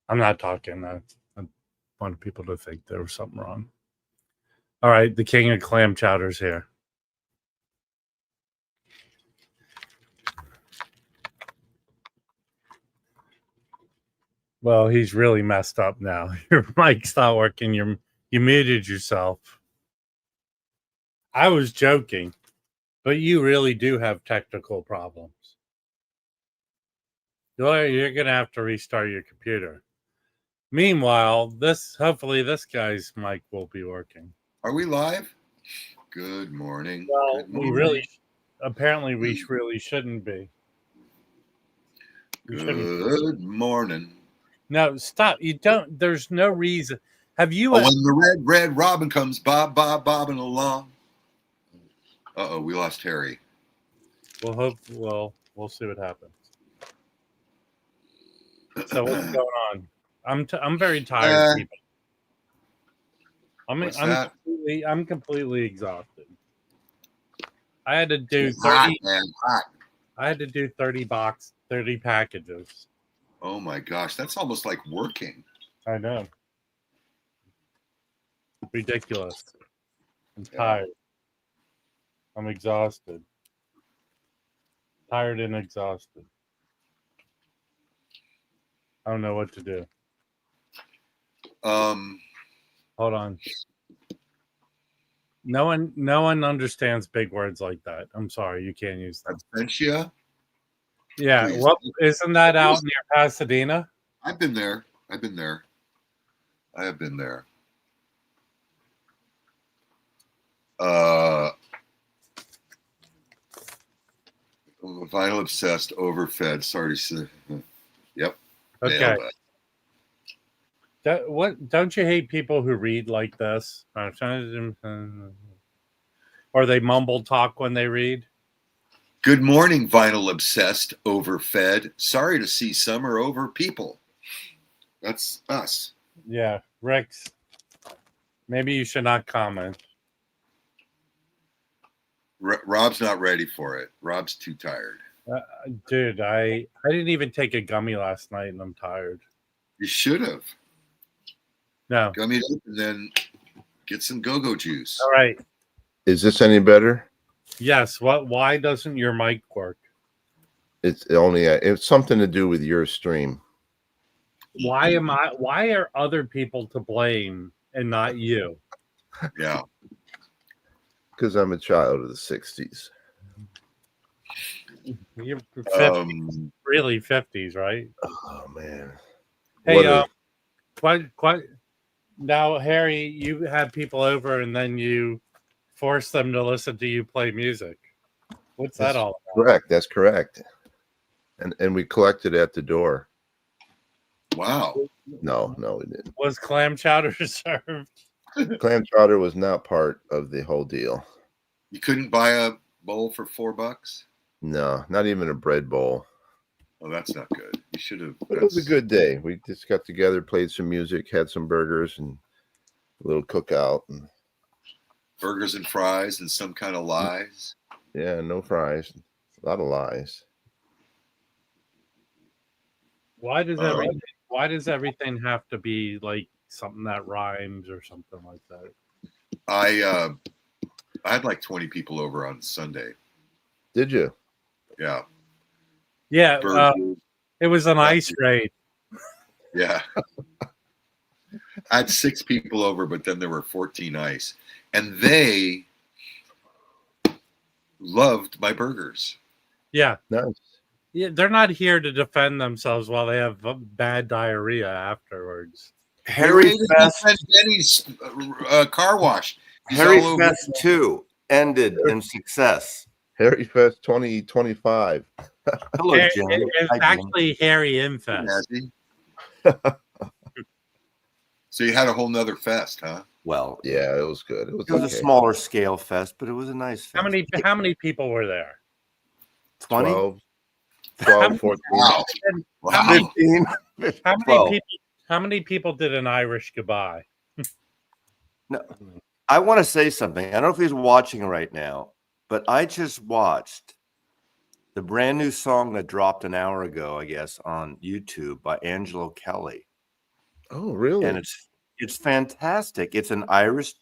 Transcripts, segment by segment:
I'm not talking. I want people to think there was something wrong. All right, the king of clam chowder's here. Well, he's really messed up now. Your mic's not working. You muted yourself. I was joking, but you really do have technical problems. You're going to have to restart your computer. Meanwhile, hopefully this guy's mic will be working. Are we live? Good morning. Well, Good morning. we really shouldn't be. Good morning. No, stop. You don't. There's no reason. Have you? When the red robin comes bobbing along. We lost Harry. We'll see what happens. So what's going on? I'm very tired, people. I'm completely exhausted. I had to do 30. Hot. I had to do 30 packages. Oh my gosh, that's almost like working. I know. Ridiculous. I'm tired. I'm exhausted. Tired and exhausted. I don't know what to do. Hold on. No one understands big words like that. I'm sorry, you can't use them. Absentia? Yeah, please. Well, isn't that out near Pasadena? I've been there. I have been there. Vinyl obsessed, overfed. Sorry to say. Yep. Okay. Don't you hate people who read like this? Or they mumble talk when they read? Good morning, vinyl obsessed, overfed. Sorry to see summer over people. That's us. Yeah, Rex. Maybe you should not comment. Rob's not ready for it. Rob's too tired. Dude, I didn't even take a gummy last night, and I'm tired. You should have. No. Gummy it up and then get some go-go juice. All right. Is this any better? Yes. Why doesn't your mic work? It's something to do with your stream. Why are other people to blame and not you? Yeah. Because I'm a child of the 60s. You're 50s, really 50s, right? Oh man. Hey, what? Now, Harry, you had people over and then you forced them to listen to you play music. What's that all about? Correct. That's correct. And we collected at the door. Wow. No, we didn't. Was clam chowder served? Clam chowder was not part of the whole deal. You couldn't buy a bowl for $4? No, not even a bread bowl. Oh, that's not good. You should have. It was a good day. We just got together, played some music, had some burgers, and a little cookout. And burgers and fries and some kind of lies. Yeah, no fries. A lot of lies. Why does everything have to be like something that rhymes or something like that? I had like 20 people over on Sunday. Did you? Yeah. Yeah. It was an ice raid. Yeah. I had 6 people over, but then there were 14 ice. And they loved my burgers. Yeah. Nice. Yeah, they're not here to defend themselves while they have bad diarrhea afterwards. Harry Fest, Benny's car wash. Harry Fest 2 ended in success. Harry Fest 2025. Hello, Jim. It's actually Harry Infest. So you had a whole nother fest, huh? Well, yeah, it was good. It was a smaller scale fest, but it was a nice fest. How many people were there? 20? 12, 14. Wow. Wow. 15. How many people did an Irish goodbye? No, I want to say something. I don't know if he's watching right now, but I just watched the brand new song that dropped an hour ago, I guess, on YouTube by Angelo Kelly. Oh, really? and it's fantastic. It's an Irish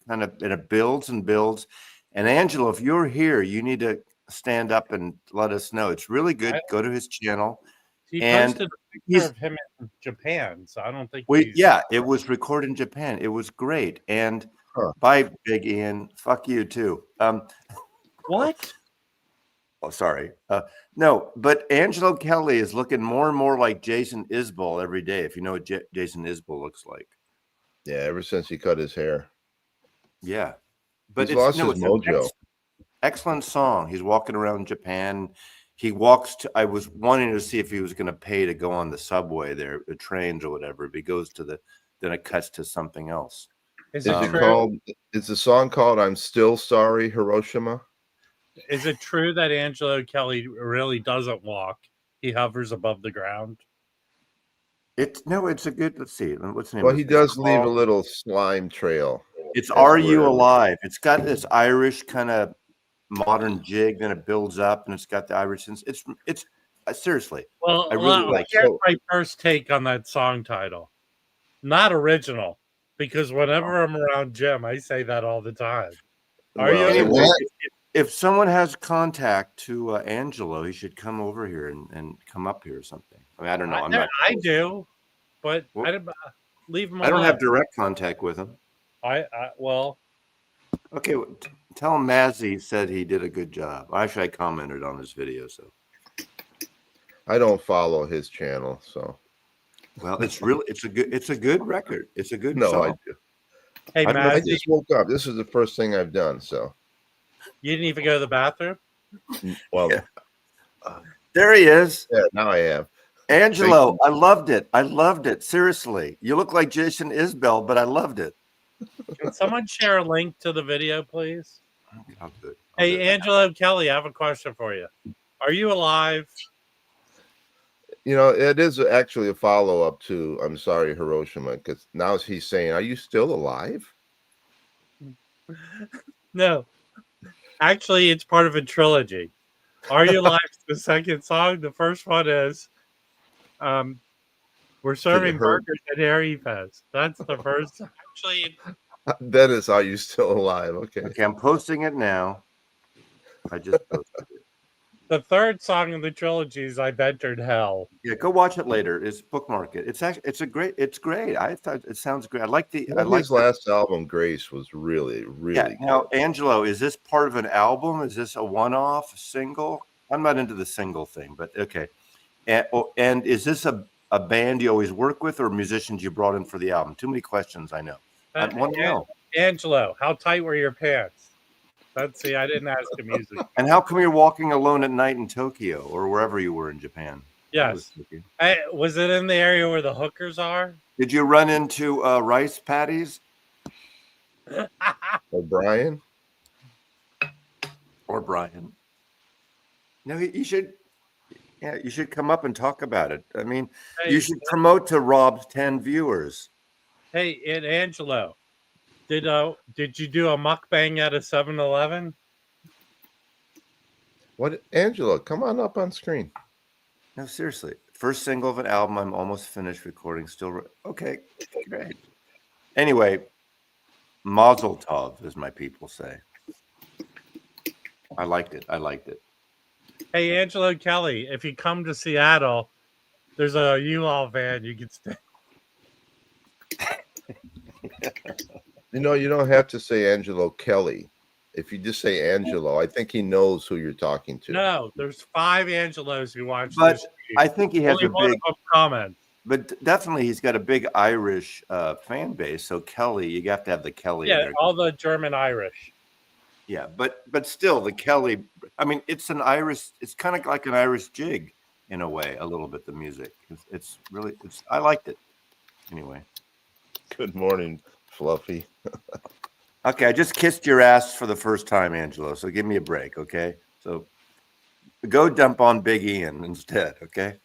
kind of, and it builds and builds. And Angelo, if you're here, you need to stand up and let us know. It's really good. Go to his channel. He And posted a picture he's- of him in Japan, so I don't think yeah, it was recorded in Japan. It was great. And bye, Big Ian. Fuck you too. What? Oh, sorry. No, but Angelo Kelly is looking more and more like Jason Isbell every day. If you know what Jason Isbell looks like. Yeah, ever since he cut his hair. Yeah, but He's lost his it's an mojo. excellent song. He's walking around Japan. He walks to. I was wanting to see if he was going to pay to go on the subway there, the trains or whatever. But he goes to then it cuts to something else. Is it called? Is the song called "I'm Still Sorry, Hiroshima"? Is it true that Angelo Kelly really doesn't walk? He hovers above the ground. It's a good. Let's see. What's the name? Well, he does leave a little slime trail. It's "Are You Alive?" It's got this Irish kind of modern jig, then it builds up, and it's got the Irish. It's seriously. Well, I really like. Here's my first take on that song title. Not original, because whenever I'm around Jim, I say that all the time. Anyway, if someone has contact to Angelo, he should come over here and come up here or something. I mean, I don't know. I do, but I don't leave him. I don't have direct contact with him. Well. Okay, tell him Mazzy said he did a good job. Actually, I commented on his video, so I don't follow his channel, so. Well, it's a good record. It's a good song. I do. Hey, I just woke up. This is the first thing I've done, so. You didn't even go to the bathroom? Well, there he is. Yeah, now I have. Angelo, I loved it. I loved it. Seriously. You look like Jason Isbell, but I loved it. Can someone share a link to the video, please? I'll do it. Hey, Angelo Kelly, I have a question for you. Are you alive? You know, it is actually a follow-up to "I'm Sorry, Hiroshima," because now he's saying, "Are you still alive?" No. Actually, it's part of a trilogy. Are You Alive is the second song. The first one is We're Serving Burgers at Harry Fest. That's the first. Actually, that is "Are You Still Alive?" Okay, I'm posting it now. I just posted it. The third song in the trilogy is "I've Entered Hell." Yeah, go watch it later. It's bookmark it. It's great. I thought it sounds great. I like his last album, Grace, was really good. Now, Angelo, is this part of an album? Is this a one-off, a single? I'm not into the single thing, but okay. And is this a band you always work with, or musicians you brought in for the album? Too many questions, I know. I want to know. Angelo, how tight were your pants? Let's see. I didn't ask the music. And how come you're walking alone at night in Tokyo or wherever you were in Japan? Yes. Was it in the area where the hookers are? Did you run into rice patties? O'Brien? Or Brian? No, you should. Yeah, you should come up and talk about it. I mean, you should promote to Rob's 10 viewers. Hey, and Angelo, did you do a mukbang at a 7-Eleven? What, Angelo? Come on up on screen. No, seriously. First single of an album. I'm almost finished recording. Still okay. Great. Anyway, Mazel Tov, as my people say. I liked it. Hey, Angelo Kelly, if you come to Seattle, there's a U-Haul van you can stay. You know, you don't have to say Angelo Kelly. If you just say Angelo, I think he knows who you're talking to. No, there's 5 Angelos who watch but this. I think he has Only a big comment. But definitely he's got a big Irish fan base. So Kelly, you have to have the Kelly. Yeah, in there. all the German Irish. Yeah, but still the Kelly. I mean, it's an Irish. It's kind of like an Irish jig in a way, a little bit. The music. It's really. I liked it. Anyway. Good morning, Fluffy. Okay, I just kissed your ass for the first time, Angelo. So give me a break, okay? So go dump on Big Ian instead, okay?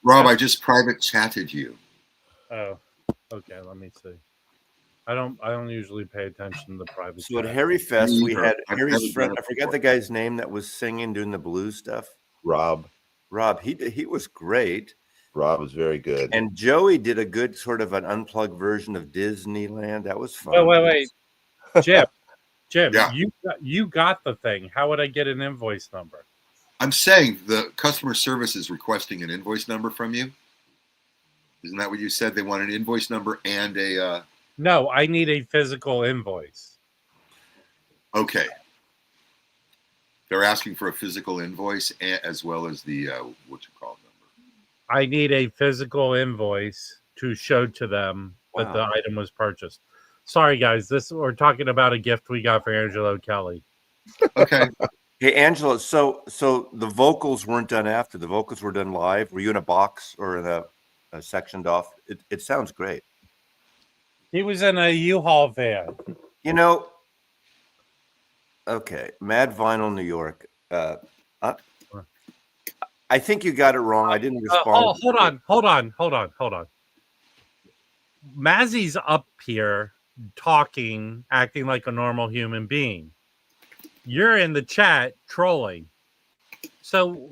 Rob, I just private chatted you. Oh, okay. Let me see. I don't usually pay attention to the private. So at Harry Fest, we had Harry's friend. I forgot the guy's name that was singing, doing the blues stuff. Rob. He was great. Rob was very good. And Joey did a good sort of an unplugged version of Disneyland. That was fun. Oh, wait. Jim, Yeah. you got the thing. How would I get an invoice number? I'm saying the customer service is requesting an invoice number from you. Isn't that what you said? They want an invoice number and a. No, I need a physical invoice. Okay. They're asking for a physical invoice as well as the what you call it number. I need a physical invoice to show to them that the Wow. item was purchased. Sorry, guys. We're talking about a gift we got for Angelo Kelly. Okay. Hey, Angela. So the vocals weren't done after. The vocals were done live. Were you in a box or in a sectioned off? It sounds great. He was in a U-Haul van. You know. Okay, Mad Vinyl, New York. I think you got it wrong. I didn't respond. Hold on. Mazzy's up here talking, acting like a normal human being. You're in the chat trolling. So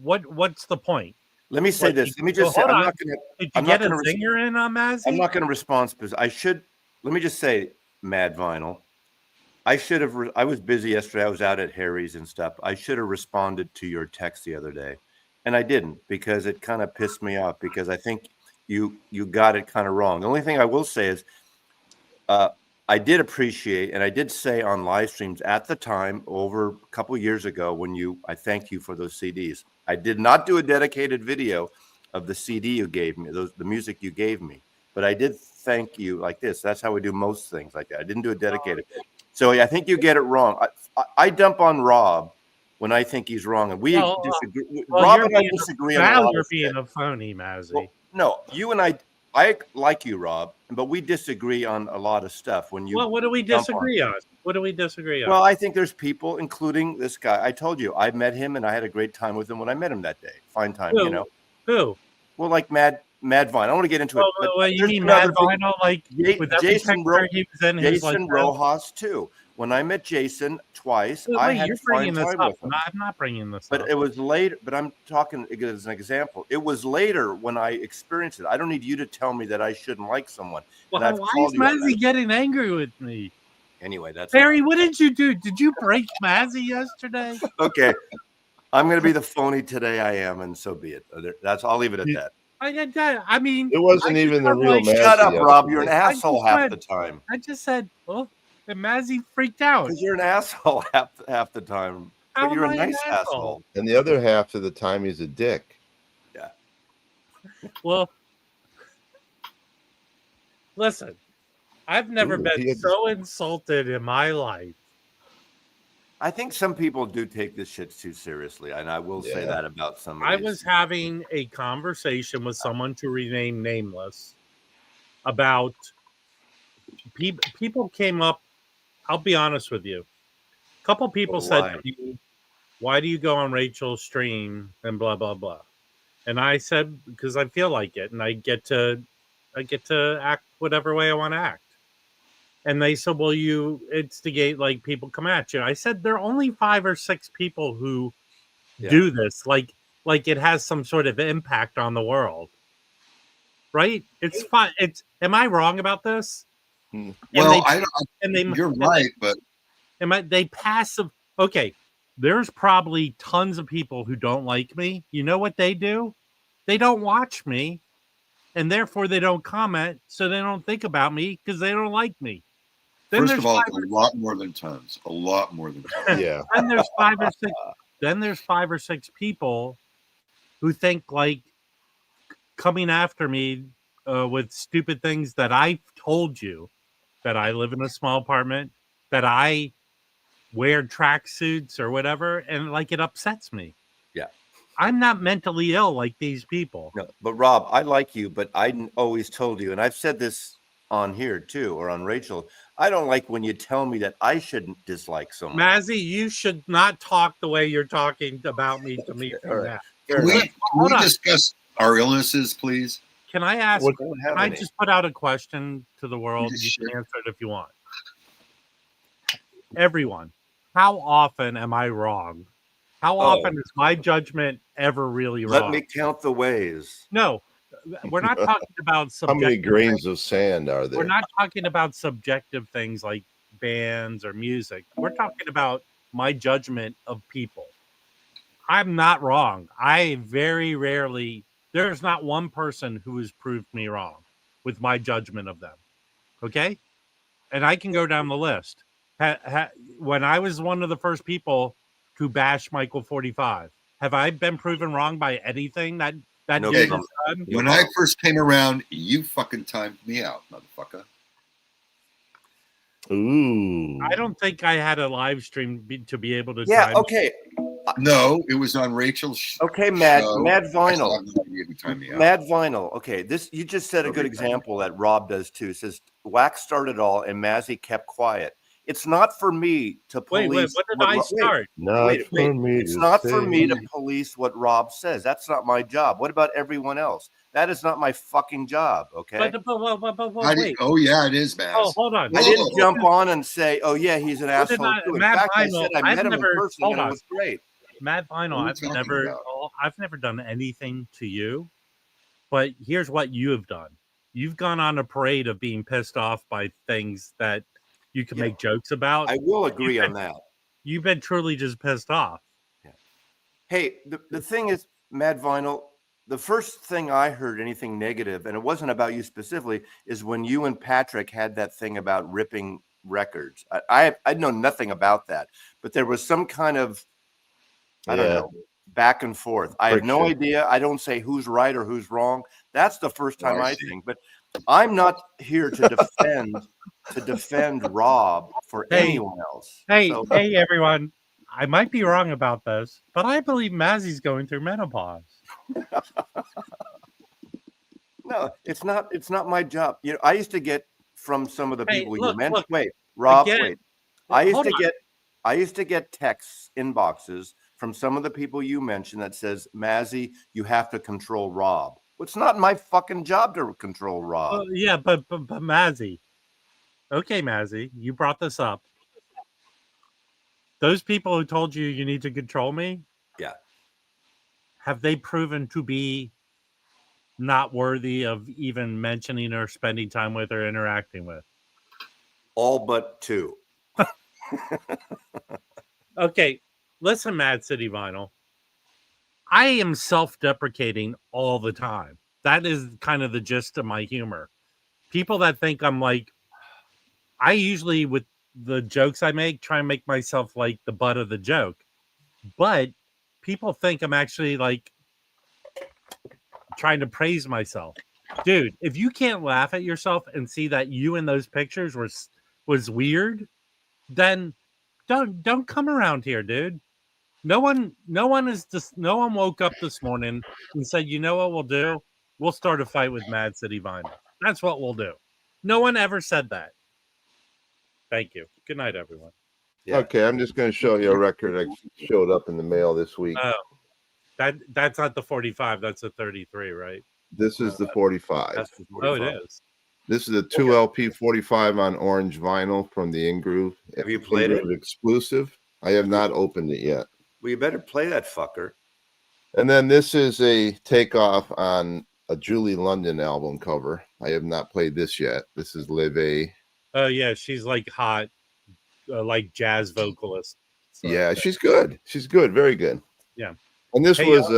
what's the point? Let me say this. Let me just say, I'm not going to. Did you get a zinger in on Mazzy? I'm not going to respond because I should. Let me just say, Mad Vinyl. I should have. I was busy yesterday. I was out at Harry's and stuff. I should have responded to your text the other day, and I didn't because it kind of pissed me off because I think you got it kind of wrong. The only thing I will say is, I did appreciate, and I did say on live streams at the time over a couple of years ago when I thanked you for those CDs. I did not do a dedicated video of the CD you gave me, the music you gave me, but I did thank you like this. That's how we do most things like that. I didn't do a dedicated. So I think you get it wrong. I dump on Rob when I think he's wrong, and we disagree. Rob and I disagree on a lot you're of being stuff. a phony, Mazzy. Well, no, you and I like you, Rob, but we disagree on a lot of stuff. When you what do we disagree on? What do we disagree on? Well, I think there's people, including this guy. I told you I met him, and I had a great time with him when I met him that day. Fine time, Who? you know. Who? Well, like Mad Vine. I don't want to get into it. Well, you mean Mad Vinyl? Like with every Jason picture he was in, Jason Rojas too. When I met Jason twice, I had you're fine bringing this time up. with him. I'm not bringing this up. But it was later. But I'm talking as an example. It was later when I experienced it. I don't need you to tell me that I shouldn't like someone. Well, why is Mazzy getting angry with me? Anyway, that's Harry. What did you do? Did you break Mazzy yesterday? Okay. I'm going to be the phony today. I am, and so be it. I'll leave it at that. I mean, it wasn't even the real Mazzy. Shut up, Rob. You're an asshole half the time. I just said, well, and Mazzy freaked out. Because you're an asshole half the time. But you're a nice asshole. And the other half of the time, he's a dick. Yeah. Well, listen, I've never been so insulted in my life. I think some people do take this shit too seriously, and I will say that about some. I was having a conversation with someone to remain nameless about people came up. I'll be honest with you. A couple people said to me, "Why do you go on Rachel's stream?" and blah blah blah. And I said, "Because I feel like it, and I get to act whatever way I want to act." And they said, well, you instigate, like, people come at you. I said, there are only 5 or 6 people who do this. Like it has some sort of impact on the world. Right? It's fine. Am I wrong about this? Well, you're right, but they passive. Okay. There's probably tons of people who don't like me. You know what they do? They don't watch me. And therefore they don't comment. So they don't think about me because they don't like me. Then first of all, a lot more than tons. A lot more than tons. Yeah. Then there's 5 or 6. Then there's 5 or 6 people who think like coming after me with stupid things that I told you, that I live in a small apartment, that I wear tracksuits or whatever, and like it upsets me. Yeah. I'm not mentally ill like these people. No, but Rob, I like you, but I always told you, and I've said this on here too, or on Rachel. I don't like when you tell me that I shouldn't dislike someone. Mazzy, you should not talk the way you're talking about me to me. Right. Can we discuss our illnesses, please? Can I ask? Can I just put out a question to the world? You can answer it if you want. Everyone, how often am I wrong How often is my judgment ever really wrong? Let me count the ways. No, we're not talking about How many subjective grains things. of sand are there? We're not talking about subjective things like bands or music. We're talking about my judgment of people. I'm not wrong. I very rarely, there's not one person who has proved me wrong with my judgment of them. Okay? And I can go down the list. When I was one of the first people to bash Michael 45, have I been proven wrong by anything that No dude problem. has done? When I first came around, you fucking timed me out, motherfucker. Ooh. I don't think I had a live stream to be able to. Yeah. time. Okay. No, it was on Rachel's. Okay. Mad show. Vinyl. I still haven't timed me out. Mad Vinyl. Okay. This you just said a good example that Rob does too. It says Wax started all and Mazzy kept quiet. It's not for me to police. Wait, what did I start? Not for me. It's not for me to say. police what Rob says. That's not my job. What about everyone else? That is not my fucking job. Okay. But wait. Oh yeah, it is, man. Oh, hold on. I didn't jump on and say, "Oh yeah, he's an What did asshole." I- too. In Matt fact, I Vinyl, said I I've met him never- in person hold and it on. was great. Matt Vinyl, What are you talking about? I've never done anything to you, but here's what you have done. You've gone on a parade of being pissed off by things that you can make jokes about. I will agree on that. You've been truly just pissed off. Hey, the thing is, Mad Vinyl, the first thing I heard anything negative, and it wasn't about you specifically, is when you and Patrick had that thing about ripping records. I know nothing about that, but there was some kind of, I don't know, back and forth. I have no Friction. idea. I don't say who's right or who's wrong. That's the first time I think. But I'm not here to defend Rob for anyone else. Hey, everyone. I might be wrong about this, but I believe Mazzy's going through menopause. No, it's not. It's not my job. You know, I used to get from some of the people you mentioned. Look, wait, Rob. again, wait. I used to get texts, inboxes from some of the people you mentioned that says, "Mazzy, you have to control Rob." Well, it's not my fucking job to control Rob. Yeah, but Mazzy. Okay, Mazzy, you brought this up. Those people who told you you need to control me, Yeah. have they proven to be not worthy of even mentioning or spending time with or interacting with? All but two. Okay, listen, Mad City Vinyl. I am self-deprecating all the time. That is kind of the gist of my humor. People that think I'm like, I usually, with the jokes I make, try and make myself like the butt of the joke. But people think I'm actually like trying to praise myself. Dude, if you can't laugh at yourself and see that you in those pictures was weird, then don't come around here, dude. No one woke up this morning and said, you know what we'll do? We'll start a fight with Mad City Vinyl. That's what we'll do. No one ever said that. Thank you. Good night, everyone. Yeah. Okay, I'm just going to show you a record that showed up in the mail this week. That's not the 45. That's a 33, right? This is the 45. That's the Oh, 45. it is. This is a 2 LP 45 on orange vinyl from the In-Groove. Have you played it? In-Groove exclusive. I have not opened it yet. Well, you better play that fucker. And then this is a takeoff on a Julie London album cover. I have not played this yet. This is Live A. Oh, yeah. She's like hot, like jazz vocalist. So, Yeah, she's good. She's good. Very good. Yeah. And this Hey, was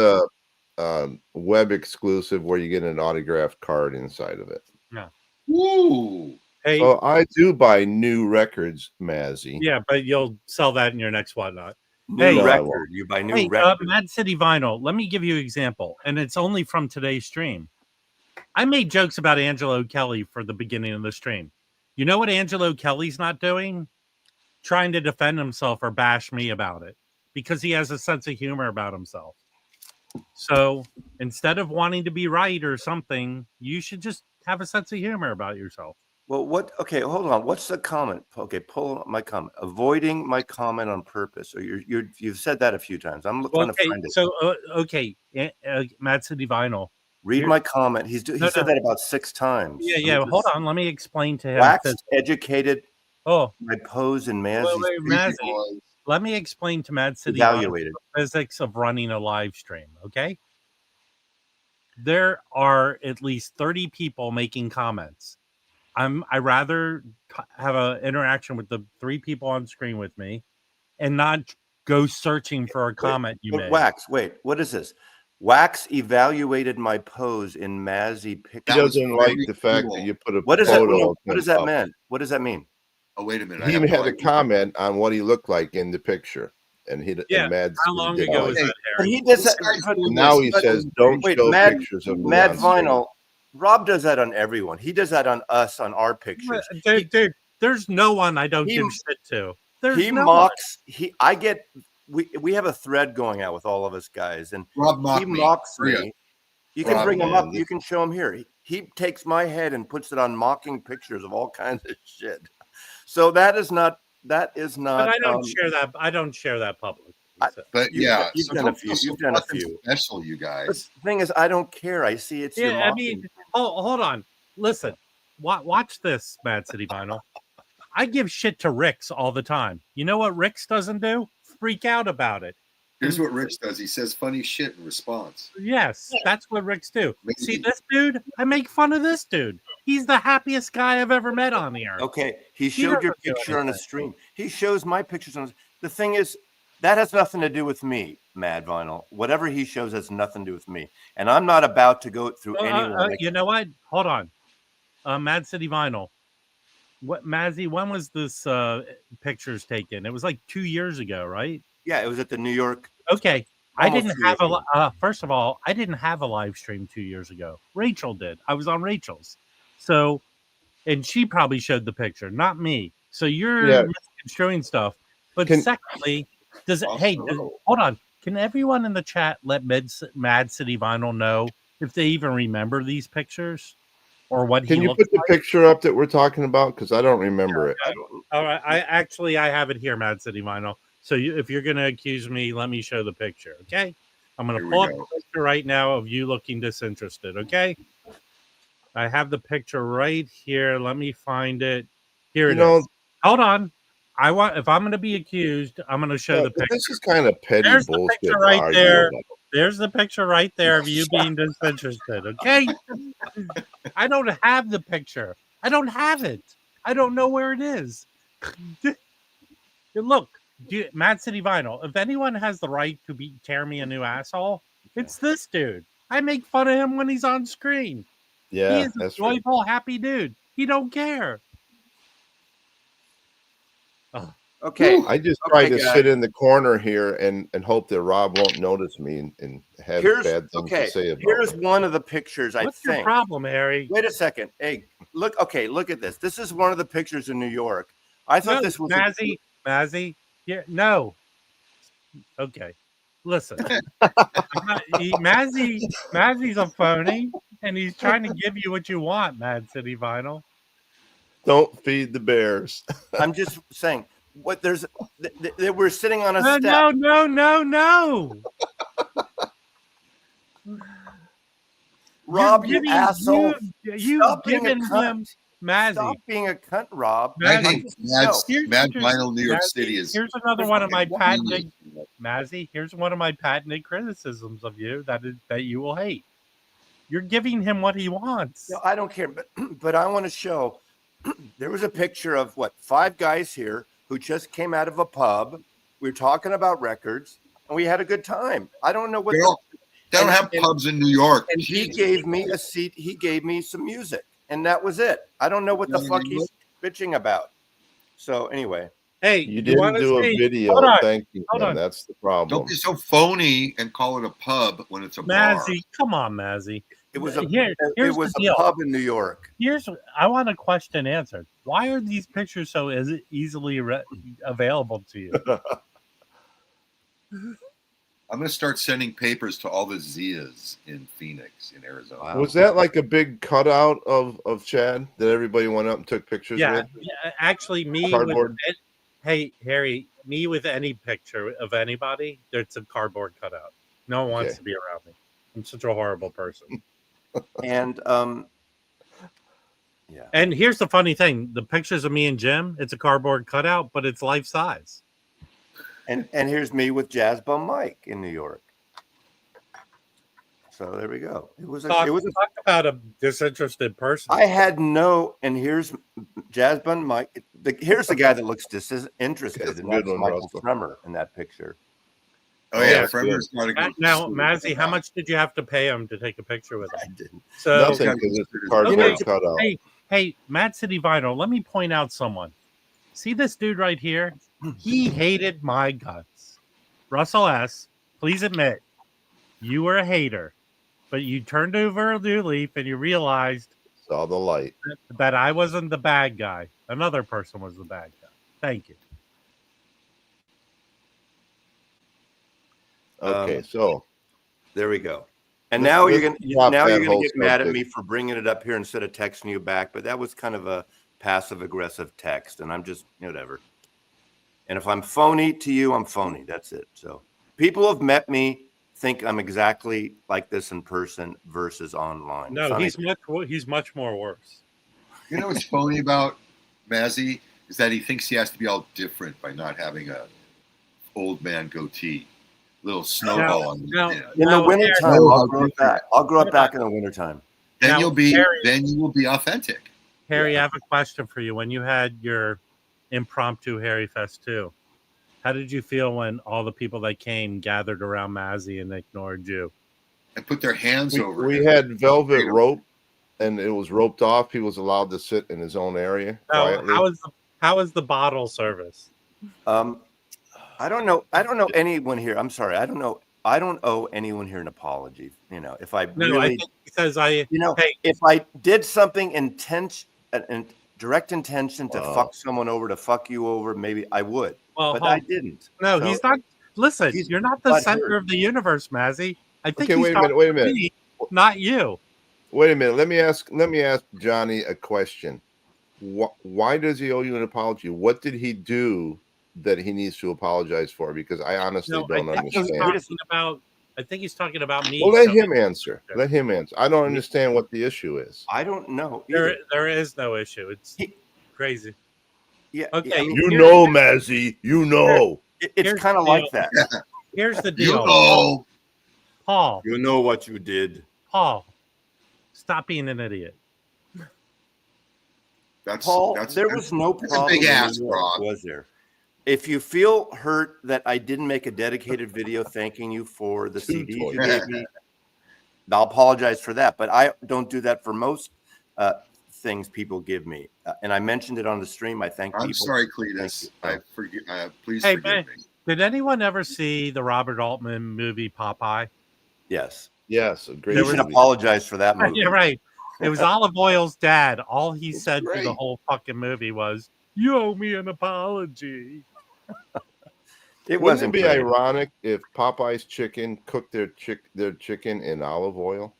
a web exclusive where you get an autographed card inside of it. Yeah. Woo! Hey, So I do buy new records, Mazzy. yeah, but you'll sell that in your next whatnot. New Hey, record. You buy new Hey, record. Mad City Vinyl, let me give you an example, and it's only from today's stream. I made jokes about Angelo Kelly for the beginning of the stream. You know what Angelo Kelly's not doing? Trying to defend himself or bash me about it, because he has a sense of humor about himself. So instead of wanting to be right or something, you should just have a sense of humor about yourself. Well, what? Okay, hold on. What's the comment? Okay, pull up my comment. Avoiding my comment on purpose. Or you've said that a few times. I'm trying to find it. So Mad City Vinyl. Read my comment. He said that about 6 times. Yeah. Hold on. Let me explain to him. Wax educated Oh, my pose in Mazzy's. Mazzy. let me explain to Mad City Vinyl Evaluated. the physics of running a live stream. Okay, there are at least 30 people making comments. I rather have an interaction with the 3 people on screen with me, and not go searching for a comment you made. Wax, wait, what is this? Wax evaluated my pose in Mazzy picture. He doesn't like the fact that you put a What does that photo mean? of What does him that up. mean? What does that mean? Oh, wait a minute. He had a comment on what he looked like in the picture, and Yeah, Mad how long ago was that, But Harry? he does that. And now he says, "Don't show pictures of me Mad on screen." Vinyl. Rob does that on everyone. He does that on us, on our pictures. Dude, there's no one I don't give shit to. He mocks. We have a thread going out with all of us guys, and Rob he mocks me. You can bring him up. You can show him here. He takes my head and puts it on mocking pictures of all kinds of shit. So that is not. But I don't share that. I don't share that publicly. But yeah, you've done a few. You've done a few. Special, you guys. The thing is, I don't care. I see it's. Yeah, I mean, hold on. Listen, watch this, Mad City Vinyl. I give shit to Ricks all the time. You know what Ricks doesn't do? Freak out about it. Here's what Ricks does. He says funny shit in response. Yes, that's what Ricks do. See this dude? I make fun of this dude. He's the happiest guy I've ever met on the earth. Okay, he showed your picture on a stream. He shows my pictures on. The thing is, that has nothing to do with me, Mad Vinyl. Whatever he shows has nothing to do with me, and I'm not about to go through anyone. You know what? Hold on, Mad City Vinyl. What, Mazzy? When was this pictures taken? It was like 2 years ago, right? Yeah, it was at the New York. Okay, I didn't have a. First of all, I didn't have a live stream 2 years ago. Rachel did. I was on Rachel's, so, and she probably showed the picture, not me. So you're misconstruing stuff. But secondly, hold on? Can everyone in the chat let Mad City Vinyl know if they even remember these pictures? Or what Can you put the picture up that we're talking about? Because I don't remember it. All right, I have it here, Mad City Vinyl. So if you're going to accuse me, let me show the picture, okay? I'm going to pull up the picture right now of you looking disinterested, okay? I have the picture right here. Let me find it. Here it is. Hold on. If I'm going to be accused, I'm going to show the picture. This is kind of petty bullshit. The picture right there. There's the picture right there of you being disinterested, okay? I don't have the picture. I don't have it. I don't know where it is. Look, Mad City Vinyl, if anyone has the right to tear me a new asshole, it's this dude. I make fun of him when he's on screen. Yeah, he is a joyful, happy dude. He don't care. Oh. Okay, I just try to sit in the corner here and hope that Rob won't notice me and have bad things to say about Here's one of the pictures. What's your problem, Harry? Wait a second. Hey, look. Okay, look at this. This is one of the pictures in New York. I thought this was Mazzy. Yeah, no. Okay, listen. Mazzy's a phony, and he's trying to give you what you want, Mad City Vinyl. Don't feed the bears. I'm just saying. What we're sitting on a step. No. Rob, you asshole. You've given him Mazzy. Stop being a cunt, Rob. I think Mad Vinyl New York City is. Here's another one of my patented Mazzy. Here's one of my patented criticisms of you that you will hate. You're giving him what he wants. No, I don't care, but I want to show. There was a picture of 5 guys here who just came out of a pub. We were talking about records, and we had a good time. I don't know what they don't have pubs in New York. And he gave me a seat. He gave me some music, and that was it. I don't know what the fuck he's bitching about. So anyway, hey, you didn't do a video. Thank you. That's the problem. Don't be so phony and call it a pub when it's a bar. Mazzy, come on, Mazzy. It was a pub in New York. I want a question answered. Why are these pictures so easily available to you? I'm going to start sending papers to all the Zias in Phoenix, in Arizona. Was that like a big cutout of Chad that everybody went up and took pictures with? Yeah, actually, hey, Harry, me with any picture of anybody, there's a cardboard cutout. No one wants to be around me. I'm such a horrible person. And and here's the funny thing: the pictures of me and Jim, it's a cardboard cutout, but it's life size. And here's me with Jazz Bum Mike in New York. So there we go. Talk about a disinterested person. I had no, and here's Jazz Bum Mike. Here's the guy that looks disinterested, That's a and good that's one, Michael Russell. Fremer in that picture. Oh yeah, Yeah. Fremer's got to go. Now, Mazzy, how much did you have to pay him to take a picture with I him? didn't. So Nothing, because it's cardboard Okay. cutout. Hey, Mad City Vinyl, let me point out someone. See this dude right here? He hated my guts. Russell S., please admit, you were a hater, but you turned over a new leaf and you realized Saw the light. that I wasn't the bad guy. Another person was the bad guy. Thank you. Okay, so there we go. And Let's- now let's you're drop gonna that get whole mad at subject. me for bringing it up here instead of texting you back. But that was kind of a passive aggressive text, and I'm just whatever. And if I'm phony to you, I'm phony. That's it. So people who have met me think I'm exactly like this in person versus online. No, he's much more worse. You know what's phony about Mazzy is that he thinks he has to be all different by not having a old man goatee, little snowball on the in the wintertime. I'll grow up back in the wintertime. Then Now, you'll be Harry- then you will be authentic. Harry, I have a question for you. When you had your impromptu Harry Fest 2, how did you feel when all the people that came gathered around Mazzy and ignored you? And put their hands over we him. had velvet rope, and it was roped off. He was allowed to sit in his own area quietly. How was the bottle service? I don't know anyone here. I'm sorry. I don't owe anyone here an apology. If I I think because if I did something in direct intention to fuck someone over, to fuck you over, maybe I would. Well, but I didn't. No, So he's not. Listen, you're not the center of the universe, Mazzy. I think he's wait a minute. Me, not you. Wait a minute. Let me ask Johnny a question. Why does he owe you an apology? What did he do that he needs to apologize for? Because I honestly don't understand. I think he's talking about me. Well, let him answer. Let him answer. I don't understand what the issue is. I don't know. There is no issue. It's crazy. Yeah. Okay. Mazzy. It's kind of like that. Here's the deal. Paul. You know what you did. Paul, stop being an idiot. There was no problem. Big ass, Rob. Was there? If you feel hurt that I didn't make a dedicated video thanking you for the CDs you gave me, I'll apologize for that. But I don't do that for most things people give me. And I mentioned it on the stream. I thank people. I'm sorry, Cletus. Please hey, forgive me. Did anyone ever see the Robert Altman movie Popeye? Yes. Yes. Great. You should apologize for that movie. You're right. It was Olive Oil's dad. All he said through the whole fucking movie was, "You owe me an apology." Wouldn't it be ironic if Popeye's chicken cooked their chicken in olive oil?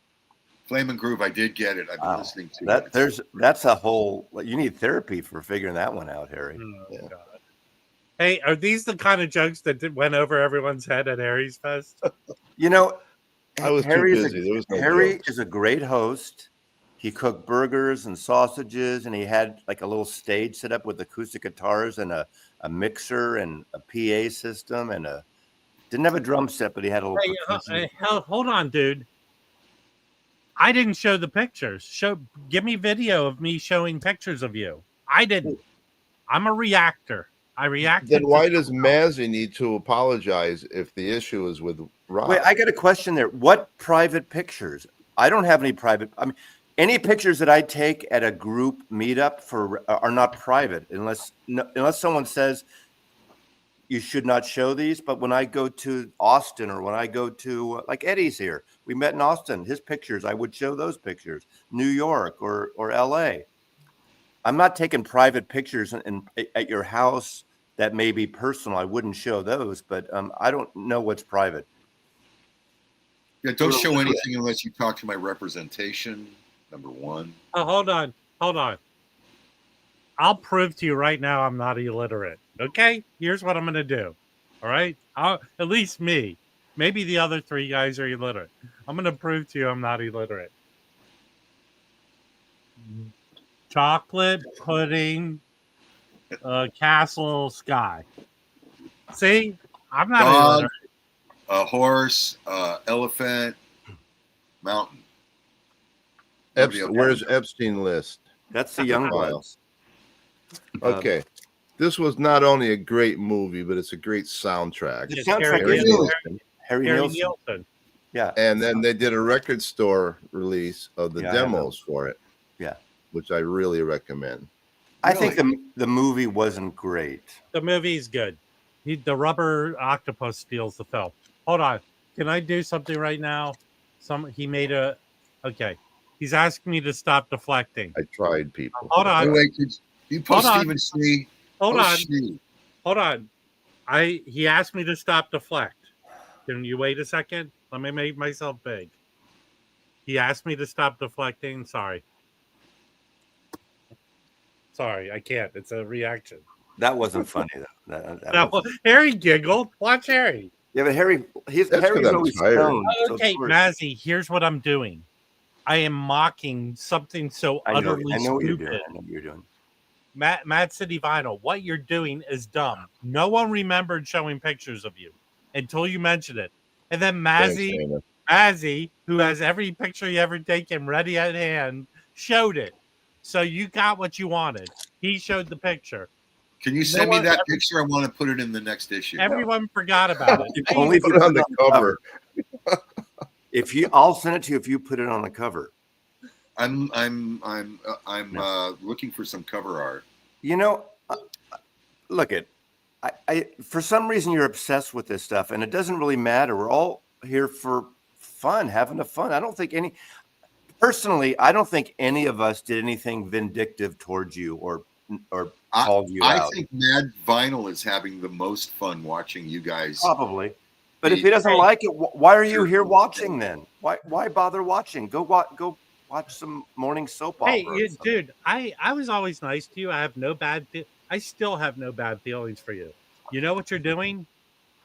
Flame and Groove, I did get it. I've been listening to that. That's a whole. You need therapy for figuring that one out, Harry. Oh, God. Hey, are these the kind of jokes that went over everyone's head at Harry's Fest? I was too busy. Harry is a great host. He cooked burgers and sausages, and he had like a little stage set up with acoustic guitars and a mixer and a PA system, and didn't have a drum set, but he had a little. Hold on, dude. I didn't show the pictures. Give me video of me showing pictures of you. I didn't. I'm a reactor. I reacted. Then why does Mazzy need to apologize if the issue is with Rob? Wait, I got a question there. What private pictures? I don't have any private. I mean, any pictures that I take at a group meetup are not private unless someone says you should not show these. But when I go to Austin or when I go to like Eddie's here, we met in Austin. His pictures, I would show those pictures. New York or L.A. I'm not taking private pictures at your house that may be personal. I wouldn't show those, but I don't know what's private. Yeah, don't show anything unless you talk to my representation. Number one. Oh, hold on. I'll prove to you right now I'm not illiterate. Okay? Here's what I'm going to do. All right? At least me. Maybe the other three guys are illiterate. I'm going to prove to you I'm not illiterate. Chocolate pudding, castle sky. See? I'm not Dog, illiterate. a horse, elephant, mountain. Nobody else. Where's Epstein list? That's the young File. ones. Okay. This was not only a great movie, but it's a great soundtrack. The It's soundtrack Harry is Nielsen. Harry Harry Nielsen. Nielsen. Yeah. And then they did a record store release of the Yeah, I have demos for it. Yeah. Which I really recommend. I think the movie wasn't great. The movie's good. The rubber octopus steals the film. Hold on. Can I do something right now? He made a. Okay. He's asking me to stop deflecting. I tried, people. Hold on. Wait, you post Hold on. Stephen C. Hold Post on. Steve. Hold on. He asked me to stop deflect. Can you wait a second? Let me make myself big. He asked me to stop deflecting. Sorry, I can't. It's a reaction. That wasn't funny though. That wasn't- Harry giggled. Watch Harry. Yeah, but Harry's That's 'cause I'm always tired. stoned. so Okay, of course- Mazzy, here's what I'm doing. I am mocking something so I know utterly what you're stupid. doing. I know what you're doing. Mad City Vinyl, what you're doing is dumb. No one remembered showing pictures of you until you mentioned it. And then Mazzy, who has every picture you ever taken ready at hand, showed it. So you got what you wanted. He showed the picture. Can you send me that picture? I want to put it in the next issue. Everyone forgot about it. Only if Put you it on the cover. I'll send it to you if you put it on the cover. I'm looking for some cover art. You know, look at, I for some reason you're obsessed with this stuff, and it doesn't really matter. We're all here for fun, having a fun. I don't think any of us did anything vindictive towards you or called you out. I think Mad Vinyl is having the most fun watching you guys. Probably. But if he doesn't like it, why are you here watching then? Why bother watching? Go watch some morning soap opera. Hey, dude, I was always nice to you. I still have no bad feelings for you. You know what you're doing?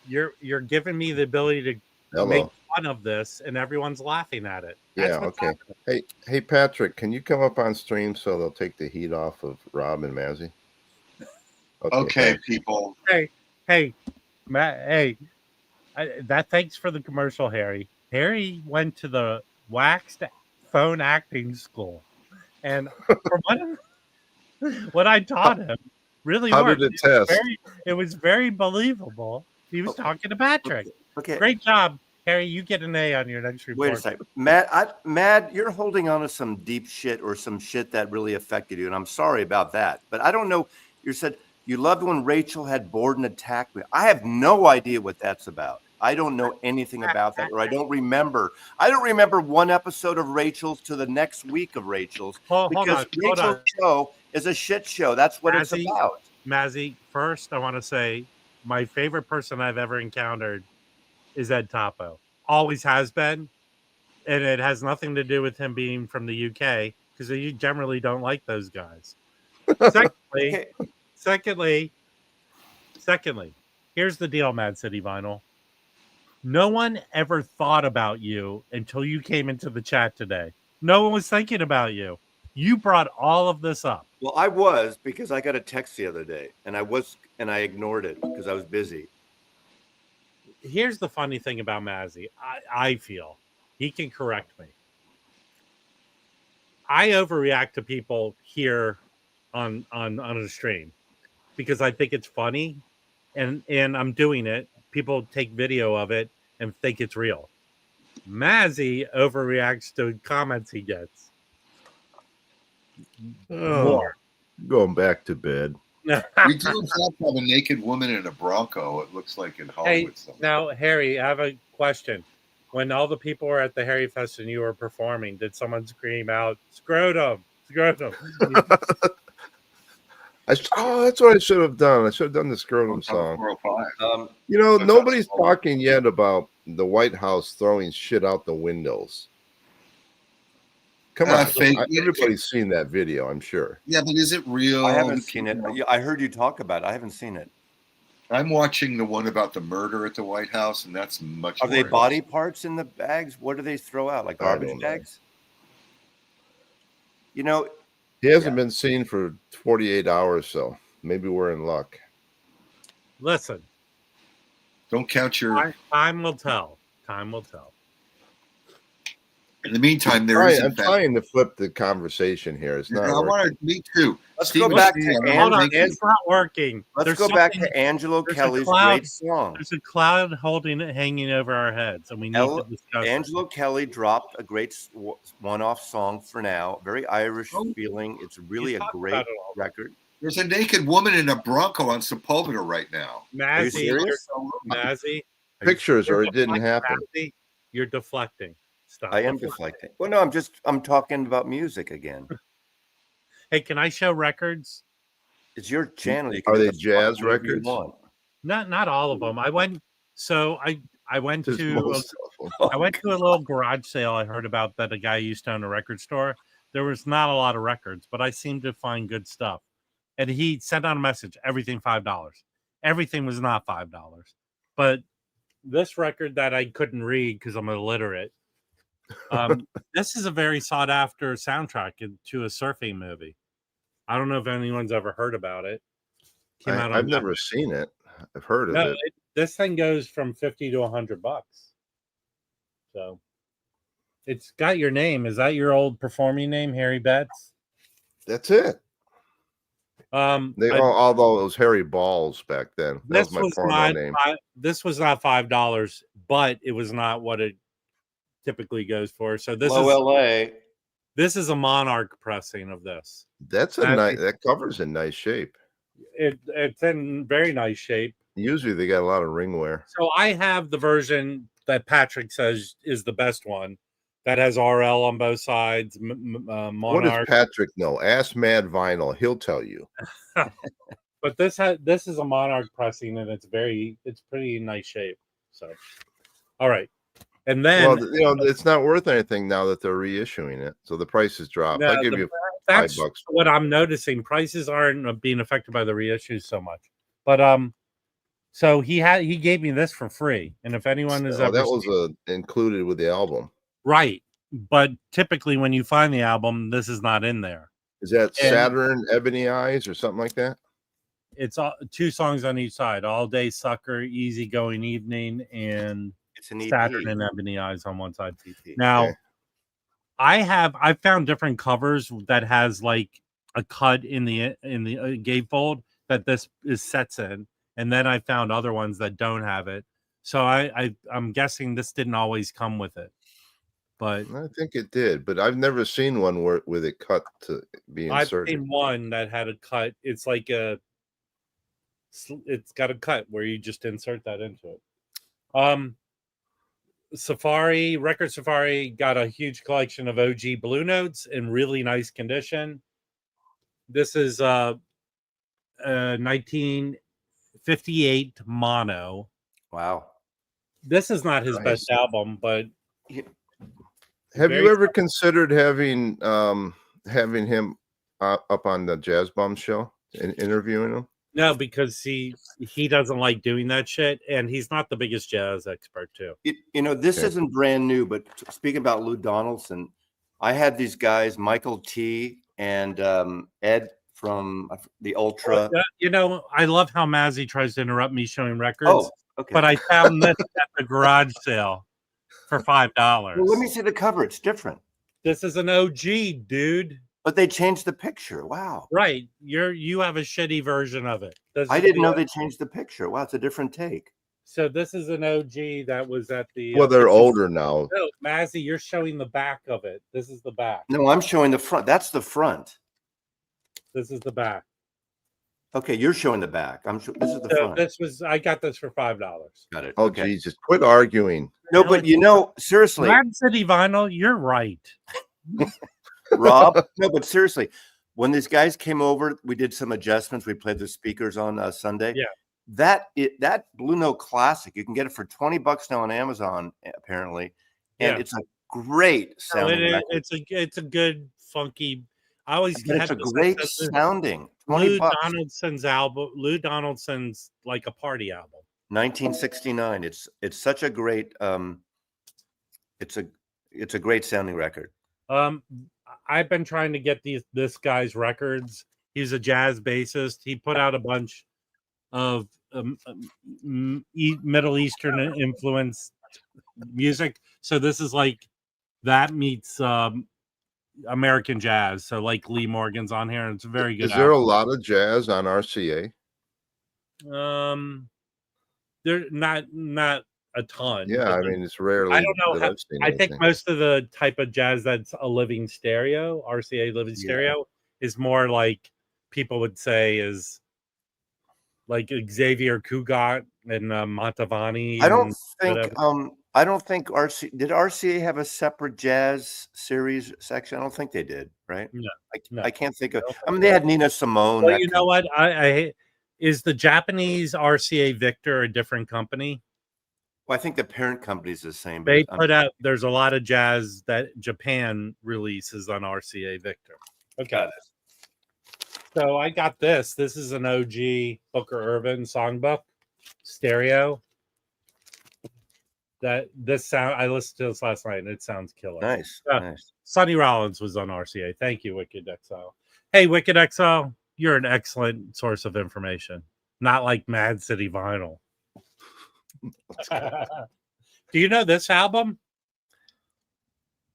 You're giving me the ability to make fun of this, and everyone's laughing at it. That's okay. Happening. Hey, Patrick, can you come up on stream so they'll take the heat off of Rob and Mazzy? Okay, people. Hey, Matt. Hey, thanks for the commercial, Harry. Harry went to the waxed phone acting school, and from what I taught him really worked. Did it test? It was very believable. He was talking to Patrick. Okay. Great job, Harry. You get an A on your next report. Wait a second. Matt, you're holding on to some deep shit or some shit that really affected you, and I'm sorry about that. But I don't know. You said you loved when Rachel had bored and attacked me. I have no idea what that's about. I don't know anything about that, or I don't remember. I don't remember one episode of Rachel's to the next week of Rachel's because Rachel's show is a shit show. That's what it's about. Mazzy, first, I want to say my favorite person I've ever encountered is Ed Topo. Always has been, and it has nothing to do with him being from the UK because you generally don't like those guys. Secondly, here's the deal, Mad City Vinyl. No one ever thought about you until you came into the chat today. No one was thinking about you. You brought all of this up. Well, I was, because I got a text the other day, and I ignored it because I was busy. Here's the funny thing about Mazzy. I feel he can correct me. I overreact to people here on a stream because I think it's funny, and I'm doing it. People take video of it and think it's real. Mazzy overreacts to comments he gets. More. Going back to bed. We do in fact have a naked woman in a Bronco. It looks like in Hollywood. Now, Harry, I have a question. When all the people were at the Harry Fest and you were performing, did someone scream out, "Scrotum, scrotum"? That's what I should have done. I should have done the scrotum song. Nobody's talking yet about the White House throwing shit out the windows. Come on, everybody's seen that video, I'm sure. Yeah, but is it real? I haven't seen it. I heard you talk about it. I haven't seen it. I'm watching the one about the murder at the White House, and that's much. Are they body parts in the bags? What do they throw out? Like garbage bags? He hasn't been seen for 48 hours, so maybe we're in luck. Listen, Don't count your. Time will tell. Time will tell. In the meantime, there is. I'm trying to flip the conversation here. It's not. I want to. Me too. Let's go back to Hold on, it's not working. Let's go back to Angelo Kelly's great song. There's a cloud holding it, hanging over our heads, and we need to discuss Angelo Kelly dropped a great one-off song for now. Very Irish feeling. It's really a great record. There's a naked woman in a Bronco on Sepulveda right now. Mazzy, pictures, or it didn't happen. Mazzy, you're deflecting. Stop. I am deflecting. Well, no, I'm talking about music again. Hey, can I show records? It's your channel. Are they jazz records? Not all of them. I went to a little garage sale I heard about that a guy used to own a record store. There was not a lot of records, but I seemed to find good stuff. And he sent out a message, everything $5. Everything was not $5. But this record that I couldn't read because I'm illiterate, this is a very sought after soundtrack to a surfing movie. I don't know if anyone's ever heard about it. I've never seen it. I've heard of it. This thing goes from $50 to $100. So it's got your name. Is that your old performing name, Harry Betts? That's it. Although it was Harry Balls back then. That was my formal name. This was not $5, but it was not what it typically goes for. So this is a Monarch pressing of this. That's that cover's in nice shape. It's in very nice shape. Usually they got a lot of ringware. So I have the version that Patrick says is the best one that has RL on both sides. Monarch. What does Patrick know? Ask Mad Vinyl. He'll tell you. But this is a Monarch pressing, and it's pretty nice shape. So, all right. And then, it's not worth anything now that they're reissuing it, so the prices drop. I'll give you $5. What I'm noticing, prices aren't being affected by the reissues so much. But so he gave me this for free, and if anyone is that was included with the album, right? But typically, when you find the album, this is not in there. Is that Saturn, Ebony Eyes, or something like that? It's 2 songs on each side: All Day Sucker, Easy Going Evening, and it's an EP. Saturn and Ebony Eyes on one side. Now, I found different covers that has like a cut in the gatefold that this is sets in, and then I found other ones that don't have it. So I'm guessing this didn't always come with it, but I think it did. But I've never seen one with it cut to be inserted. I've seen one that had a cut. It's like it's got a cut where you just insert that into it. Record Safari got a huge collection of OG Blue Notes in really nice condition. This is 1958 mono. Wow. This is not his best album, but have you ever considered having him up on the Jazz Bum show and interviewing him? No, because he doesn't like doing that shit, and he's not the biggest jazz expert too. This isn't brand new, but speaking about Lou Donaldson, I had these guys, Michael T. and Ed from the Ultra. I love how Mazzy tries to interrupt me showing records. Oh, okay. But I found this at the garage sale for $5. Well, let me see the cover. It's different. This is an OG, dude. But they changed the picture. Wow. Right. You have a shitty version of it. I didn't know they changed the picture. Wow, it's a different take. So this is an OG that was at the well, they're older now. No, Mazzy, you're showing the back of it. This is the back. No, I'm showing the front. That's the front. This is the back. Okay, you're showing the back. This is the front. I got this for $5. Got it. Oh, okay. Jesus. Quit arguing. No, but seriously. Rad City Vinyl, you're right. Rob, no, but seriously, when these guys came over, we did some adjustments. We played the speakers on Sunday. Yeah, that Blue Note Classic, you can get it for $20 now on Amazon, apparently, and it's a great sounding. It's a good funky. I always it's a great sounding. Lou Donaldson's album. Lou Donaldson's like a party album. 1969. It's such a great. It's a great sounding record. I've been trying to get this guy's records. He's a jazz bassist. He put out a bunch of Middle Eastern influenced music. So this is like that meets American jazz. So like Lee Morgan's on here, and it's a very good. Is there a lot of jazz on RCA? They're not a ton. Yeah, I mean, it's rarely. I don't know. That I've seen I think anything. most of the type of jazz that's a living stereo, RCA living stereo, is more like people would say is like Xavier Cugat and Montavani. I don't think. whatever. I don't think RCA have a separate jazz series section? I don't think they did. Right? No. I can't think of. I mean, they had Nina Simone. Well, you know what? I is the Japanese RCA Victor a different company? Well, I think the parent company is the same. They put out. There's a lot of jazz that Japan releases on RCA Victor. Okay. So I got this. This is an OG Booker Irvin songbook stereo. This sound. I listened to this last night and it sounds killer. Nice. Sonny Rollins was on RCA. Thank you, Wicked Exile. Hey, Wicked Exile, you're an excellent source of information. Not like Mad City Vinyl. Do you know this album?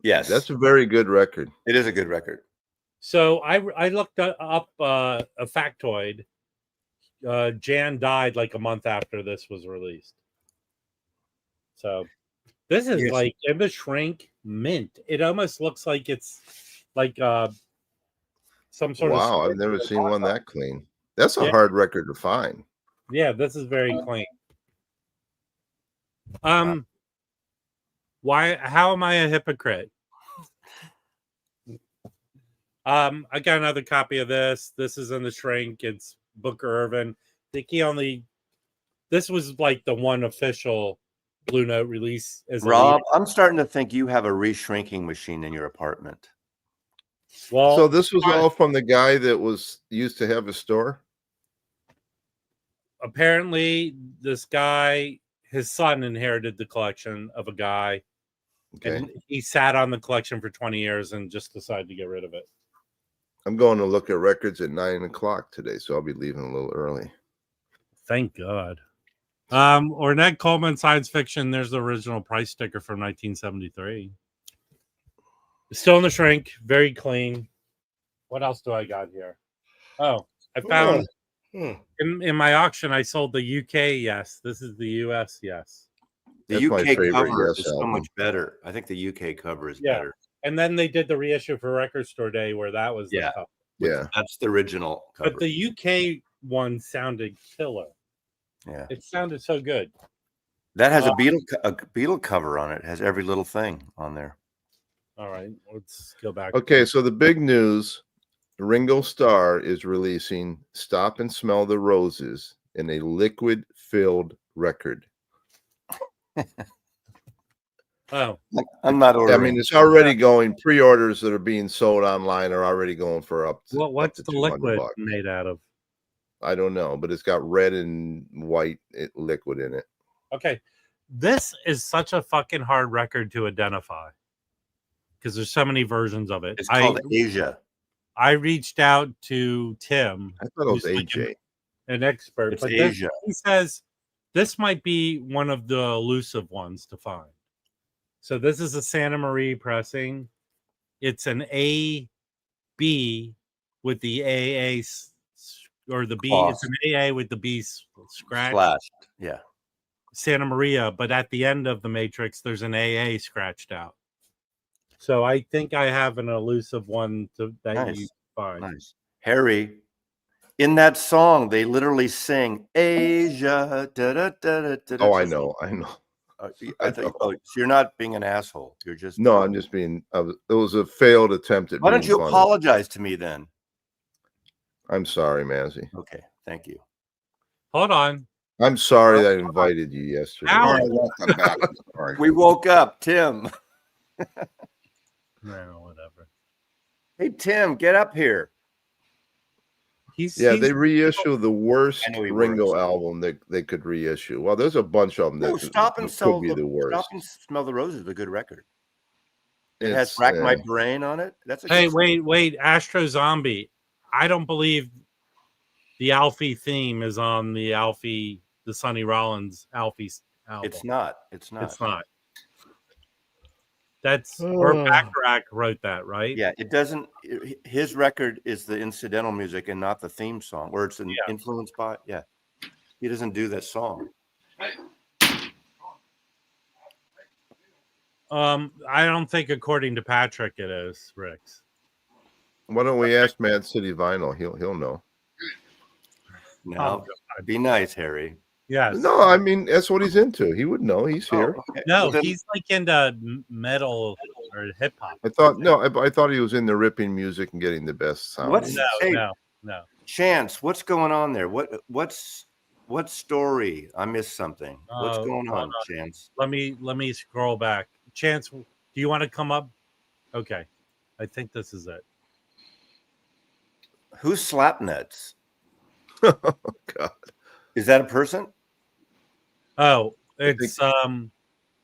Yes, That's a very good record. it is a good record. So I looked up a factoid. Jan died like a month after this was released. So this is like in the shrink mint. It almost looks like it's like some sort of. Wow, I've never seen one that clean. That's a hard record to find. Yeah, this is very clean. Why? How am I a hypocrite? I got another copy of this. This is in the shrink. It's Booker Irvin. I think he only. This was like the one official Blue Note release. Rob, I'm starting to think you have a re-shrinking machine in your apartment. Well, so this was all from the guy that used to have a store. Apparently, this guy, his son inherited the collection of a guy, and he sat on the collection for 20 years and just decided to get rid of it. I'm going to look at records at 9 o'clock today, so I'll be leaving a little early. Thank God. Ornette Coleman Science Fiction. There's the original price sticker from 1973. Still in the shrink, very clean. What else do I got here? Oh, I found in my auction. I sold the UK. Yes, this is the US. Yes, the UK cover is so much better. I think the UK cover is better. And then they did the reissue for Record Store Day where that was the cover. Yeah, that's the original cover. But the UK one sounded killer. Yeah, it sounded so good. That has a Beatle cover on it. It has every little thing on there. All right, let's go back. Okay, so the big news: Ringo Starr is releasing "Stop and Smell the Roses" in a liquid-filled record. Oh, I'm not ordering. I mean, it's already going. Pre-orders that are being sold online are already going for up to. What's up to the liquid made out of? I don't know, but it's got red and white liquid in it. Okay, this is such a fucking hard record to identify because there's so many versions of it. It's called Asia. I reached out to Tim. I thought it was AJ, an expert. It's but Asia. He says this might be one of the elusive ones to find. So this is a Santa Maria pressing. It's an A-B with the AA or the B. It's an AA with the B scratched. Yeah. Santa Maria, but at the end of the matrix, there's an AA scratched out. So I think I have an elusive one that you find. Nice. Harry, in that song, they literally sing Asia. Oh, I know. I think. Oh, so you're not being an asshole. You're just. No, I'm just being. It was a failed attempt at. Why don't you funny. apologize to me then? I'm sorry, Mazzy. Okay, thank you. Hold on. I'm sorry that I invited you yesterday. We woke up, Tim. No, whatever. Hey, Tim, get up here. They reissue the worst Ringo album that they could reissue. Well, there's a bunch of them that could be the worst. Stop and Smell the Roses is a good record. It has Rack My Brain on it. That's a wait, Astro Zombie. I don't believe the Alfie theme is on the Sonny Rollins Alfie album. It's not. It's not. It's not. That's or Bacharach wrote that, right? Yeah, it doesn't. His record is the incidental music and not the theme song, where it's influenced by. Yeah, he doesn't do that song. I don't think, according to Patrick, it is Rick's. Why don't we ask Mad City Vinyl? He'll know. No, be nice, Harry. Yes. No, I mean that's what he's into. He would know. He's here. Okay. No, he's like into metal or hip hop. I thought he was into ripping music and getting the best sound. No. Chance, what's going on there? What story? I missed something. What's going on, Chance? Let me scroll back. Chance, do you want to come up? Okay, I think this is it. Who's Slapnuts? Oh God. Is that a person? Oh, it's I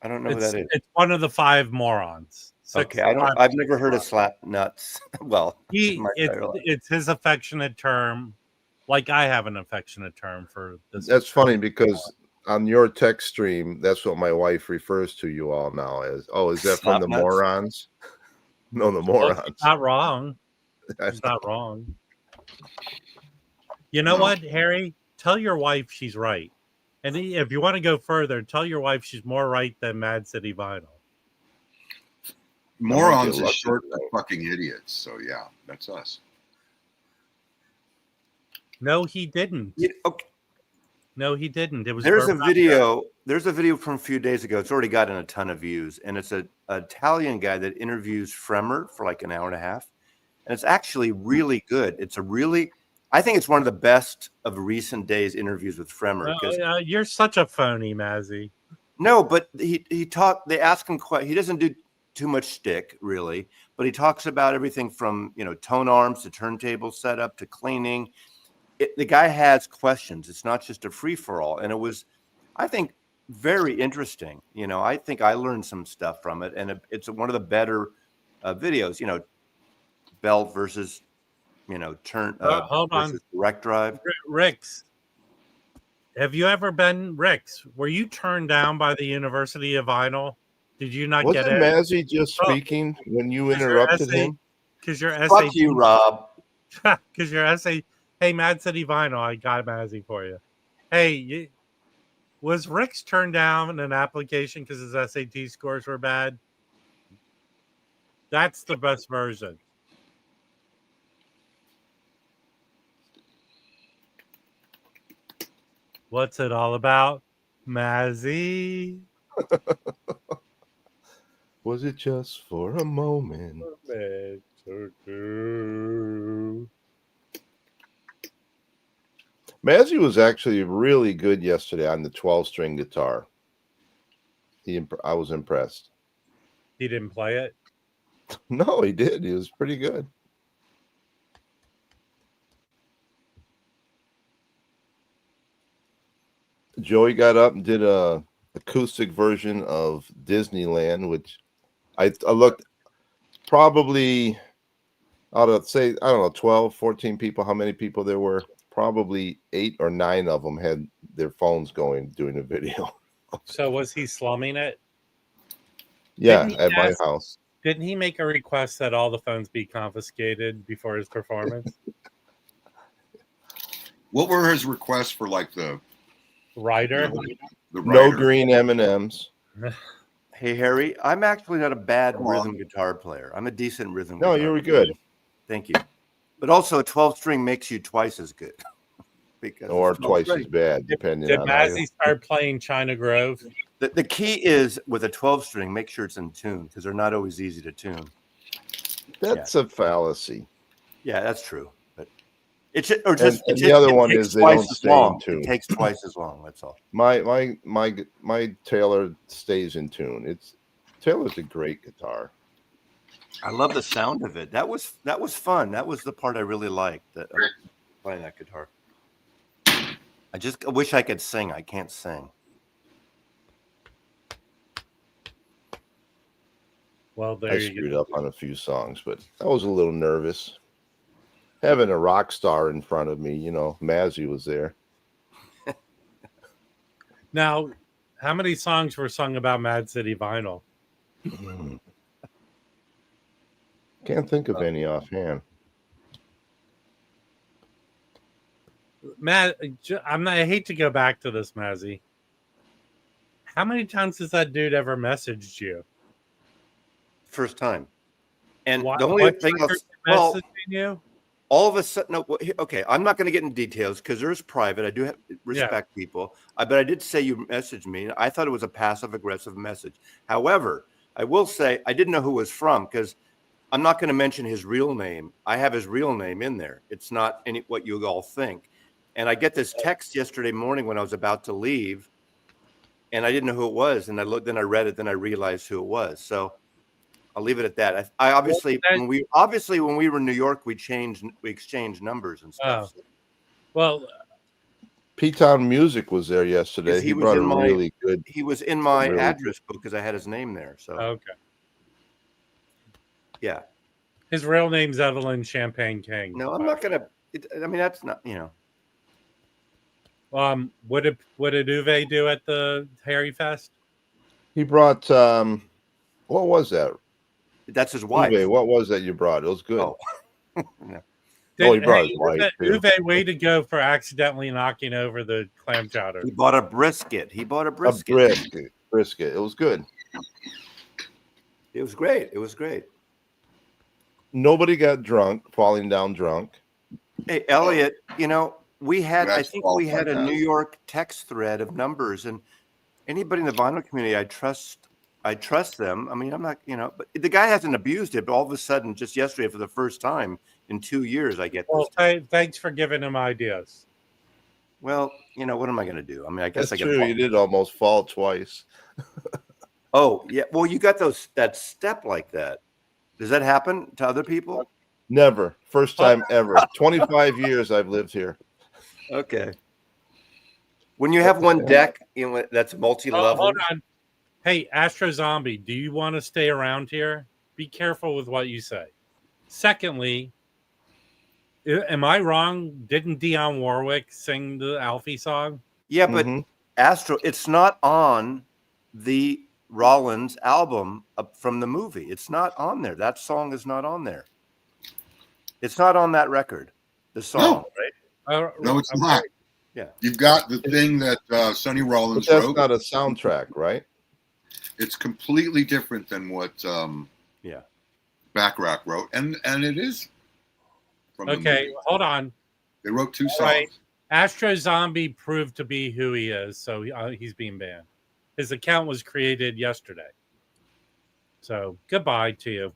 don't know who that is. It's one of the 5 morons. Okay, I've never heard of Slapnuts. Well, it's his affectionate term, like I have an affectionate term for this. That's funny because on your text stream, that's what my wife refers to you all now as. Oh, is that from the morons? No, the morons. Well, he's not wrong. He's not wrong. You know what, Harry? Tell your wife she's right. And if you want to go further, tell your wife she's more right than Mad City Vinyl. Morons are short of fucking idiots. So yeah, that's us. No, he didn't. Okay. No, he didn't. It was There's a video from a few days ago. It's already gotten a ton of views, and it's an Italian guy that interviews Fremer for like an hour and a half, and it's actually really good. I think it's one of the best of recent days interviews with Fremer. You're such a phony, Mazzy. No, but he talked. They ask him he doesn't do too much shtick really, but he talks about everything from tone arms to turntable setup to cleaning. The guy has questions. It's not just a free for all, and it was, I think, very interesting. I think I learned some stuff from it, and it's one of the better videos. Belt versus hold on, direct drive. Rick's. Have you ever been Rick's? Were you turned down by the University of Vinyl? Did you not get it? Wasn't Mazzy just speaking when you interrupted him? Because your SAT. Fuck you, Rob. Because your SAT. Hey, Mad City Vinyl, I got Mazzy for you. Hey, was Rick's turned down in an application because his SAT scores were bad? That's the best version. What's it all about, Mazzy? Was it just for a moment? Mazzy was actually really good yesterday on the 12-string guitar. I was impressed. He didn't play it? No, he did. He was pretty good. Joey got up and did a acoustic version of Disneyland, which I looked probably out of, say, I don't know, 12, 14 people, how many people there were. Probably 8 or 9 of them had their phones going doing a video. So was he slumming it? Yeah, at my house. Didn't he make a request that all the phones be confiscated before his performance? What were his requests for, like, the Rider? The No Rider? green M&Ms. Hey, Harry, I'm actually not a bad rhythm guitar player. I'm a decent rhythm guitar No, you were player. good. Thank you. But also a 12-string makes you twice as good. Or twice as bad, depending Did on Mazzy start playing China Grove? The key is with a 12-string, make sure it's in tune because they're not always easy to tune. That's a fallacy. Yeah, that's true. But the other one is they don't stay in tune. It takes twice as long. That's all. My Taylor stays in tune. Taylor's a great guitar. I love the sound of it. That was fun. That was the part I really liked. Playing that guitar. I wish I could sing. I can't sing. Well, there I you screwed go. up on a few songs, but I was a little nervous. having a rock star in front of me. Mazzy was there. Now, how many songs were sung about Mad City Vinyl? Can't think of any offhand. Matt, I hate to go back to this, Mazzy. How many times has that dude ever messaged you? First time. And What, the only thing else, well, messaging you? all of a sudden, no, okay, I'm not going to get into details because there's private. I do have respect people. But I did say you messaged me. I thought it was a passive aggressive message. However, I will say I didn't know who it was from because I'm not going to mention his real name. I have his real name in there. It's not what you all think. And I get this text yesterday morning when I was about to leave, and I didn't know who it was. And I looked, then I read it, then I realized who it was. So I'll leave it at that. I obviously, when we were in New York, we exchanged numbers and stuff. Oh. Well, P-Town Music was there yesterday. He brought a really good. He was in my really address book because I had his name there. So okay. Yeah. His real name's Evelyn Champagne King. No, I'm not gonna. I mean, that's not. What did Uwe do at the Harry Fest? He brought what was that? That's his wife. Uwe, what was that you brought? It was good. Oh, he brought his wife. Uwe, way to go for accidentally knocking over the clam chowder. He bought a brisket. A brisket. It was good. It was great. It was great. Nobody got falling down drunk. Hey, Elliot, I think we had a New York text thread of numbers, and anybody in the vinyl community, I trust them. I mean, I'm not, but the guy hasn't abused it, but all of a sudden, just yesterday, for the first time in 2 years, I get this. Well, thanks for giving him ideas. Well, what am I going to do? I mean, I guess That's I got true. You did almost fall twice. Oh, yeah. Well, you got that step like that. Does that happen to other people? Never. First time ever. 25 years I've lived here. Okay. When you have one deck, that's multi-level. Hold on. Hey, Astro Zombie, do you want to stay around here? Be careful with what you say. Secondly, am I wrong? Didn't Dionne Warwick sing the Alfie song? Yeah, but Astro, it's not on the Rollins album from the movie. It's not on there. That song is not on there. It's not on that record. The song, right? No, it's not. Yeah, you've got the thing that Sonny Rollins but that's wrote. Not a soundtrack, right? It's completely different than what Backrack wrote, and it is. From okay, hold on. They wrote two songs. Right. Astro Zombie proved to be who he is, so he's being banned. His account was created yesterday. So goodbye to you.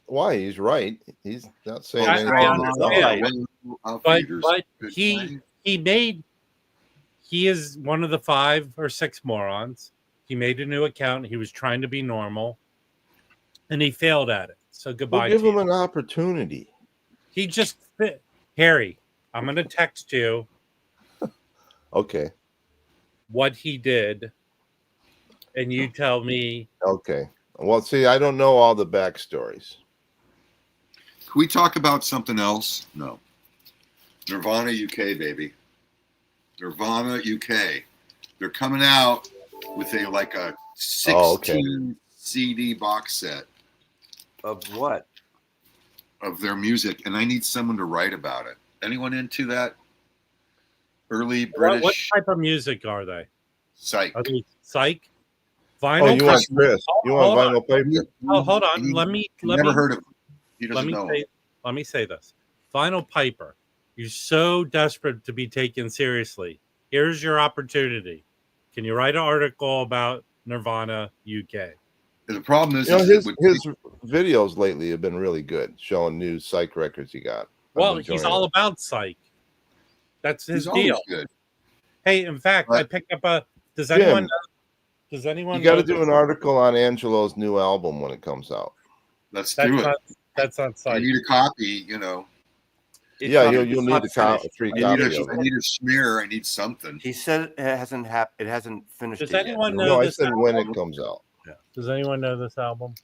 Why? He's right. He's not saying anything. But he is one of the 5 or 6 morons. He made a new account. He was trying to be normal, and he failed at it. So goodbye. We'll give him an opportunity. He just Harry. I'm going to text you. Okay. What he did. And you tell me. Okay. Well, see, I don't know all the backstories. Can we talk about something else? No. Nirvana UK, baby. Nirvana UK. They're coming out with a 16 CD box set. Of what? Of their music. And I need someone to write about it. Anyone into that? Early British. What type of music are they? Psych. Are they Psych? Vinyl. Oh, you want Chris? You want vinyl paper? Oh, hold on. Let me. Heard of him. He doesn't know. Let me say this. Vinyl Piper. You're so desperate to be taken seriously. Here's your opportunity. Can you write an article about Nirvana UK? The problem is, his videos lately have been really good, showing new Psych records he got. Well, he's all about Psych. That's his deal. Good. Hey, in fact, I picked up a. Does anyone know? Does anyone? You got to do an article on Angelo's new album when it comes out. Let's do it. That's not Psych. I need a copy. You'll need a free copy. I need a smear. I need something. He said it hasn't happened. It hasn't finished. Does yet. anyone know? No, I said when it comes out. Yeah. Does anyone know this album?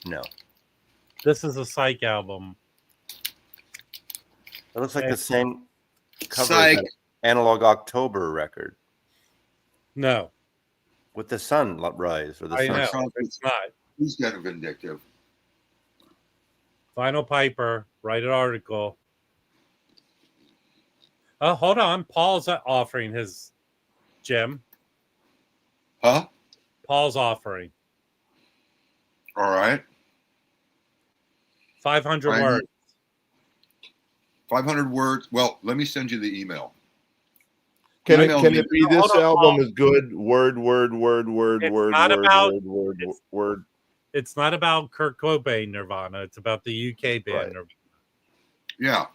No. This is a Psych album. It looks like the same cover Psych. as that Analog October record No, with the sunrise or the I know sun. it's not. Who's kind of vindictive? Vinyl Piper, write an article. Oh, hold on. Paul's offering his Jim. Huh? Paul's offering All right. 500 I- words. 500 words. Well, let me send you the email. Can Email it me. be this Hold on, album Paul. is good? Word, word, word, word, It's word, not word, about- word, word, it's- word. It's not about Kurt Cobain Nirvana. It's about the UK band Right. Nirvana. Yeah.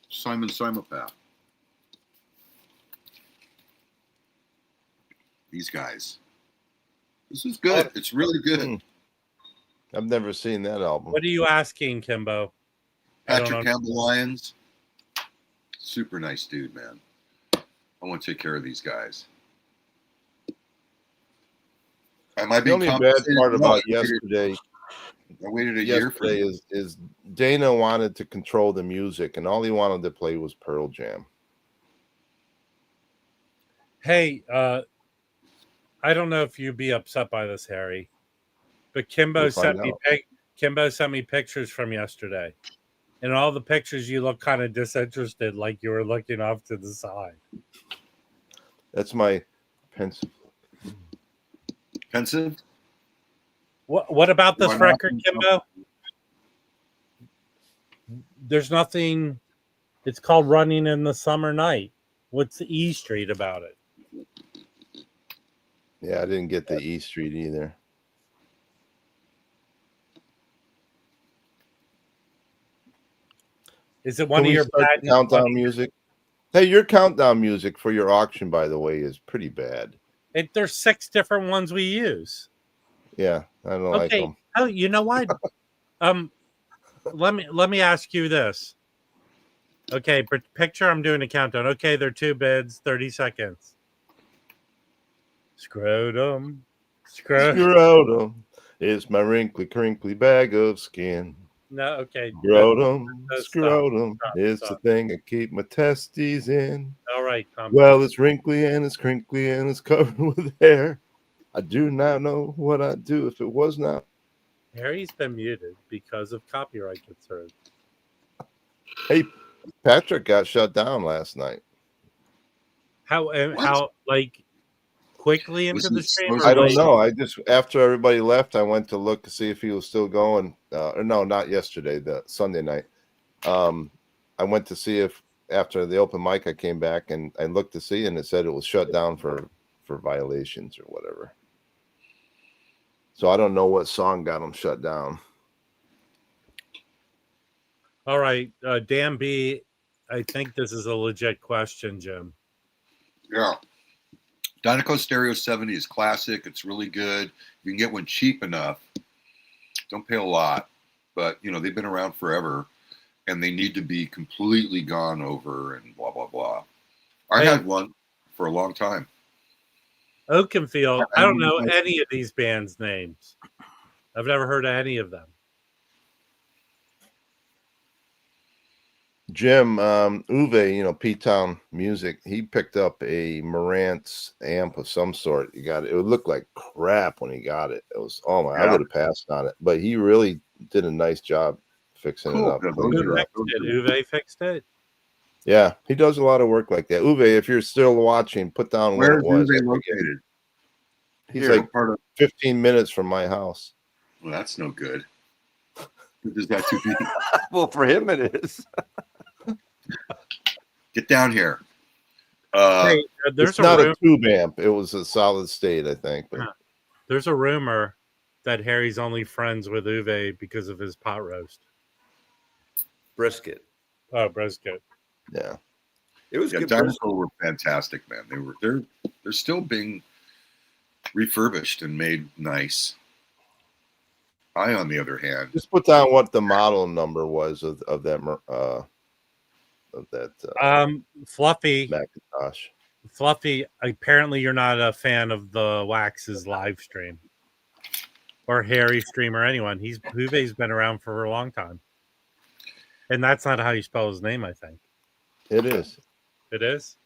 Simon Simopath. These guys. This is good. It's really good. I've never seen that album. What are you asking, Kimbo? I don't Patrick know. Campbell Lyons. Super nice dude, man. I want to take care of these guys. Am I The being only bad compensated? part No, about I waited- yesterday I waited a year for is Dana wanted to control the music, and all he wanted to play was Pearl Jam. Hey, I don't know if you'd be upset by this, Harry, but Kimbo We'll sent find me out. Kimbo sent me pictures from yesterday. And all the pictures you look kind of disinterested, like you were looking off to the side. That's my pensive. pensive. What about this Why not? record, Kimbo? There's nothing. It's called Running in the Summer Night. What's the E Street about it? Yeah, I didn't get the E Street either. Is it one Can of we your start bad the countdown music? Hey, your countdown music for your auction, by the way, is pretty bad. There's 6 different ones we use. Yeah, I don't like Okay. them. Oh, you know what? Let me ask you this. Okay, picture I'm doing a countdown. Okay, they're 2 bids, 30 seconds. Scrotum. Scrotum. It's my wrinkly, crinkly bag of skin. No, okay. Scrotum, Stop, scrotum. stop, It's stop. the thing I keep my testes in. All right, Tom. Well, it's wrinkly and it's crinkly and it's covered with hair. I do not know what I'd do if it was not. Harry's been muted because of copyright concerns. Hey, Patrick got shut down last night. How like quickly into the stream? I don't know. I just after everybody left, I went to look to see if he was still going. Or no, not yesterday, the Sunday night. I went to see if after the open mic I came back and I looked to see, and it said it was shut down for violations or whatever. So I don't know what song got him shut down. All right, Dan B. I think this is a legit question, Jim. Yeah. Dynaco Stereo 70 is classic. It's really good. You can get one cheap enough. Don't pay a lot, but you know they've been around forever, and they need to be completely gone over and blah blah blah. I had one for a long time. Oakenfield. I don't know any of these bands' names. I've never heard of any of them. Jim, Uwe, you know, P-Town Music, he picked up a Marantz amp of some sort. It would look like crap when he got it. It was, oh my, I would have passed on it. But he really did a nice job fixing it up. Who fixed it? Uwe fixed it? Yeah, he does a lot of work like that. Uwe, if you're still watching, put down what it was. Where is Uwe located? He's Here, like 15 minutes from my house. Well, that's no good. Does that to be? Well, for him it is. Get down here. Hey, It's not a tube amp. It was a solid state, I think. But there's a rumor that Harry's only friends with Uwe because of his pot roast. Brisket. Oh, brisket. Yeah. It was good. Dinosaur were fantastic, man. They're still being refurbished and made nice. I, on the other hand, just put down what the model number was of that Fluffy Macintosh. Fluffy, apparently you're not a fan of the Wax's live stream or Harry stream or anyone. Uwe's been around for a long time, and that's not how you spell his name, I think. It is. It is?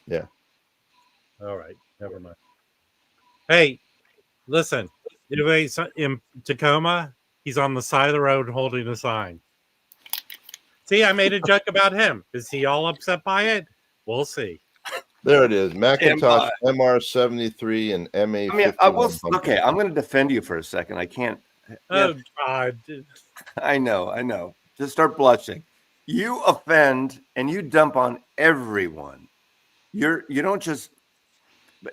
Yeah. All right. Never mind. Hey, listen. Anyways, in Tacoma, he's on the side of the road holding a sign. See, I made a joke about him. Is he all upset by it? We'll see. There it is. Macintosh MR73 and MA51. I mean, I will. Okay, I'm going to defend you for a second. I can't. Oh, God. I know. Just start blushing. You offend and you dump on everyone. You don't just.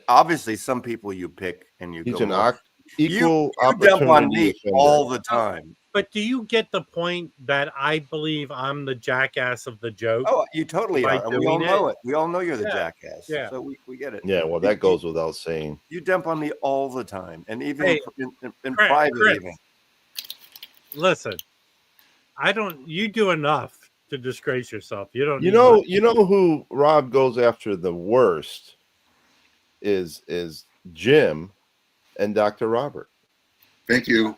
Obviously, some people you pick and you He's go. an equal you opportunity dump on me offender. all the time. But do you get the point that I believe I'm the jackass of the joke? Oh, you totally by are. And we all know it. We all know you're the jackass. Yeah. So we get it. Yeah, well, that goes without saying. You dump on me all the time, and even Hey, in Chris, private, Chris, even. Listen, you do enough to disgrace yourself. You don't. You know who Rob goes after the worst is Jim and Dr. Robert. Thank you.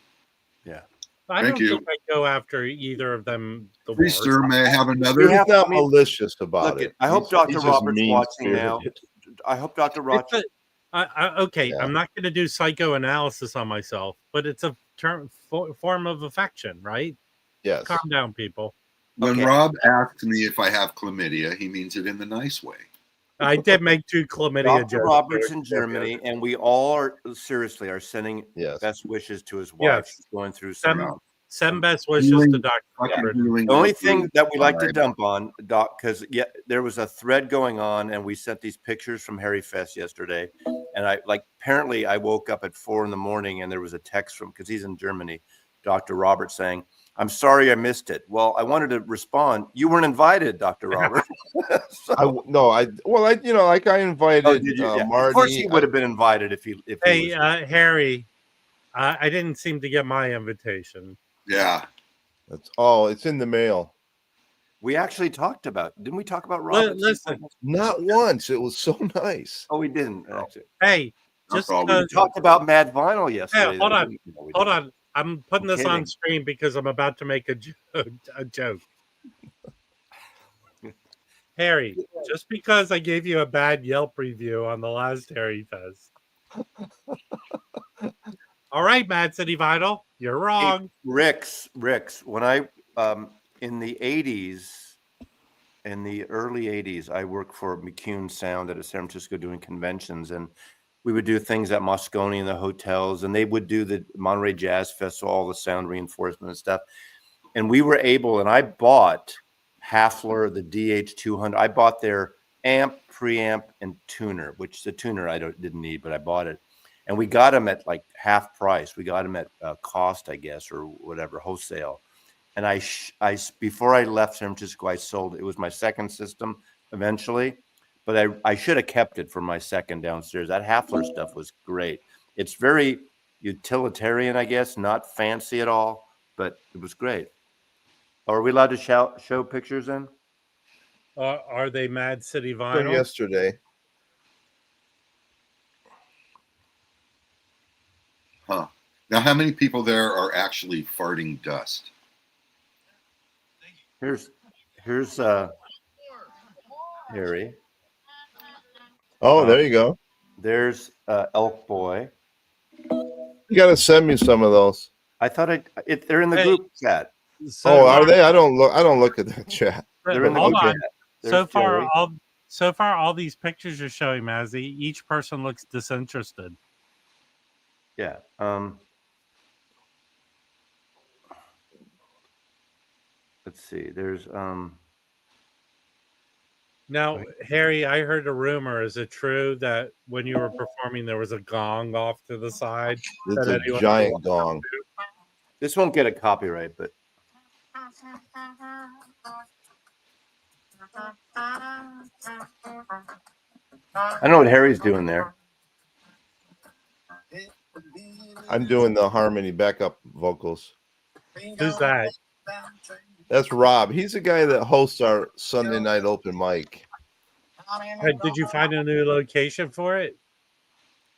Yeah. I Thank don't you. think I go after either of them. The Please, worst. sir, may I have another? He's not malicious about it. I hope He's Dr. just Robert's watching mean-spirited. now. I hope Dr. Roberts. Okay, Yeah. I'm not going to do psychoanalysis on myself, but it's a form of affection, right? Yes. Calm down, people. When Okay. Rob asks me if I have chlamydia, he means it in the nice way. I did make 2 chlamydia Dr. jokes. Roberts in Germany, and we all are seriously are sending Yes. best wishes to his wife. Yes. She's going through some. Send best wishes to Dr. Robert. The only thing that we like to dump on, Doc, because there was a thread going on, and we sent these pictures from Harry Fest yesterday, and apparently I woke up at 4 a.m. and there was a text from, because he's in Germany, Dr. Robert saying, "I'm sorry I missed it." Well, I wanted to respond. You weren't invited, Dr. Robert. I invited Marty. Of course, he would have been invited if he. Hey, Harry, I didn't seem to get my invitation. Yeah. It's in the mail. We actually talked about. Didn't we talk about Robert? Listen, not once. It was so nice. Oh, we didn't actually. Hey, just we talked about Mad Vinyl yesterday. Hey, hold on. I'm putting this on screen because I'm about to make a joke. Harry, just because I gave you a bad Yelp review on the last Harry Fest. All right, Mad City Vinyl, you're wrong. Hey, Ricks. When I in the 80s, in the early 80s, I worked for McCune Sound at San Francisco doing conventions, and we would do things at Moscone in the hotels, and they would do the Monterey Jazz Festival, all the sound reinforcement and stuff. And we were able, and I bought Hafler, the DH200. I bought their amp, preamp, and tuner, which the tuner I didn't need, but I bought it. And we got them at like half price. We got them at cost, I guess, or whatever, wholesale. And I before I left San Francisco, I sold it. It was my second system eventually, but I should have kept it for my second downstairs. That Hafler stuff was great. It's very utilitarian, I guess, not fancy at all, but it was great. Are we allowed to show pictures then? Are they Mad City Vinyl? Yesterday. Huh. Now, how many people there are actually farting dust? Here's Harry. Oh, there you go. There's Elk Boy. You got to send me some of those. I thought they're in the group chat. So are they? I don't look at that chat. They're in the Hold group on. chat. So far, all these pictures you're showing, Mazzy, each person looks disinterested. Yeah. Let's see. There's Now, Harry, I heard a rumor. Is it true that when you were performing, there was a gong off to the side? It's a giant gong. This won't get a copyright, but I don't know what Harry's doing there. I'm doing the harmony backup vocals. Who's that? That's Rob. He's the guy that hosts our Sunday night open mic. Did you find a new location for it?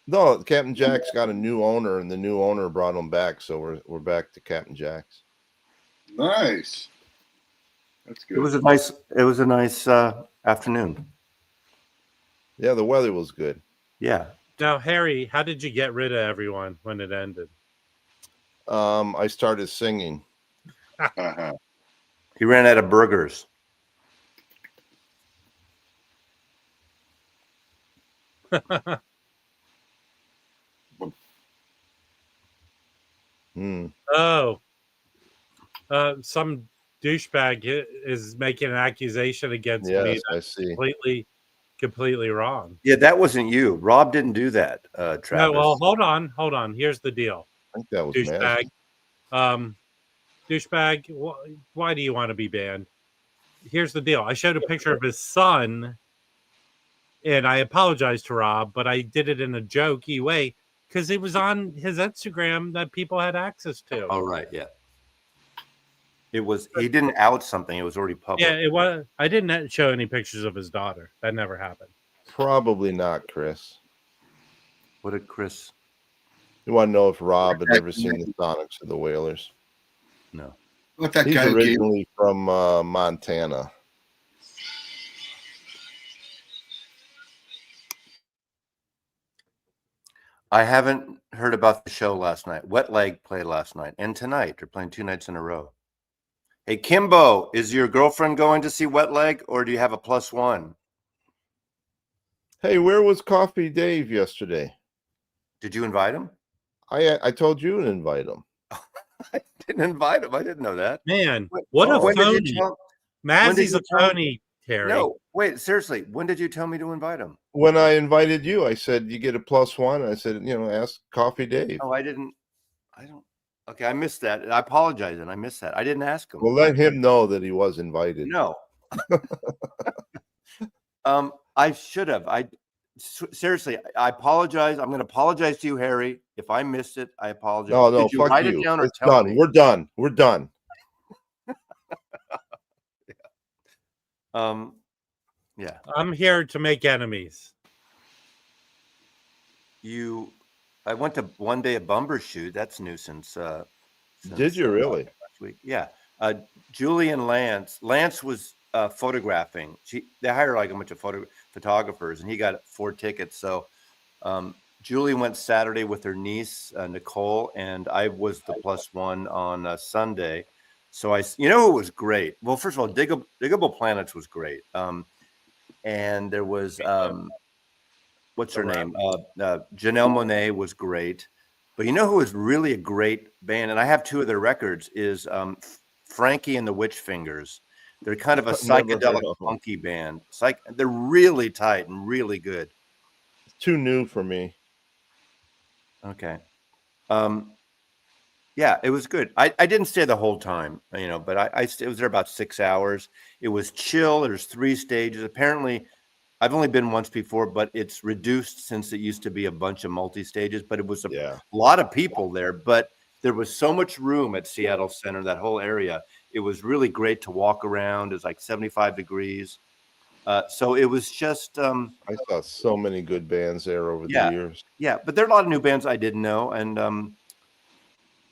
No, Captain Jack's got a new owner, and the new owner brought him back, so we're back to Captain Jack's. Nice. That's It good. was a nice afternoon. Yeah, the weather was good. Yeah. Now, Harry, how did you get rid of everyone when it ended? I started singing. He ran out of burgers. Oh, some douchebag is making an accusation against me Yes, I that's see. completely wrong. Yeah, that wasn't you. Rob didn't do that, Travis. No, well, hold on. Here's the deal, I think that was douchebag. magic. Douchebag, why do you want to be banned? Here's the deal. I showed a picture of his son, and I apologized to Rob, but I did it in a jokey way because it was on his Instagram that people had access to. Oh, right, yeah. It was. He didn't out something. It was already public. Yeah, it was. I didn't show any pictures of his daughter. That never happened. Probably not, Chris. What did Chris? You want to know if Rob had ever seen the Sonics or the Wailers? No. What that He's guy originally from Montana. I haven't heard about the show last night. Wet Leg played last night and tonight. They're playing 2 nights in a row. Hey, Kimbo, is your girlfriend going to see Wet Leg, or do you have a +1? Hey, where was Coffee Dave yesterday? Did you invite him? I told you to invite him. I didn't invite him. I didn't know that. Man, what a When did phony. you tell? Mazzy's you a tell- phony, Terry. No, wait, seriously. When did you tell me to invite him? When I invited you, I said you get a +1. I said, ask Coffee Dave. Oh, I don't. Okay, I missed that. I apologize, and I missed that. I didn't ask him. Well, let him know that he was invited. No. I should have. Seriously, I apologize. I'm going to apologize to you, Harry. If I missed it, I apologize. No, Did you fuck write you. it down or It's tell done. me? We're done. We're done. Yeah. I'm here to make enemies. I went to one day at Bumbershoot. That's new since Did you really? last week. Yeah. Julie and Lance. Lance was photographing. They hire like a bunch of photographers, and he got 4 tickets. So Julie went Saturday with her niece Nicole, and I was the +1 on Sunday. So it was great. Well, first of all, Diggable Planets was great. And there was what's her name? Janelle Monáe was great. But you know who is really a great band, and I have 2 of their records, is Frankie and the Witch Fingers. They're kind of a psychedelic funky band. They're really tight and really good. It's too new for me. Okay. Yeah, it was good. I didn't stay the whole time, but I was there about 6 hours. It was chill. There's 3 stages. Apparently, I've only been once before, but it's reduced since it used to be a bunch of multi-stages. But it was a lot of people there. But there was so much room at Seattle Center, that whole area. It was really great to walk around. It was like 75 degrees. So it was just. I saw so many good bands there over the years. Yeah, but there are a lot of new bands I didn't know, and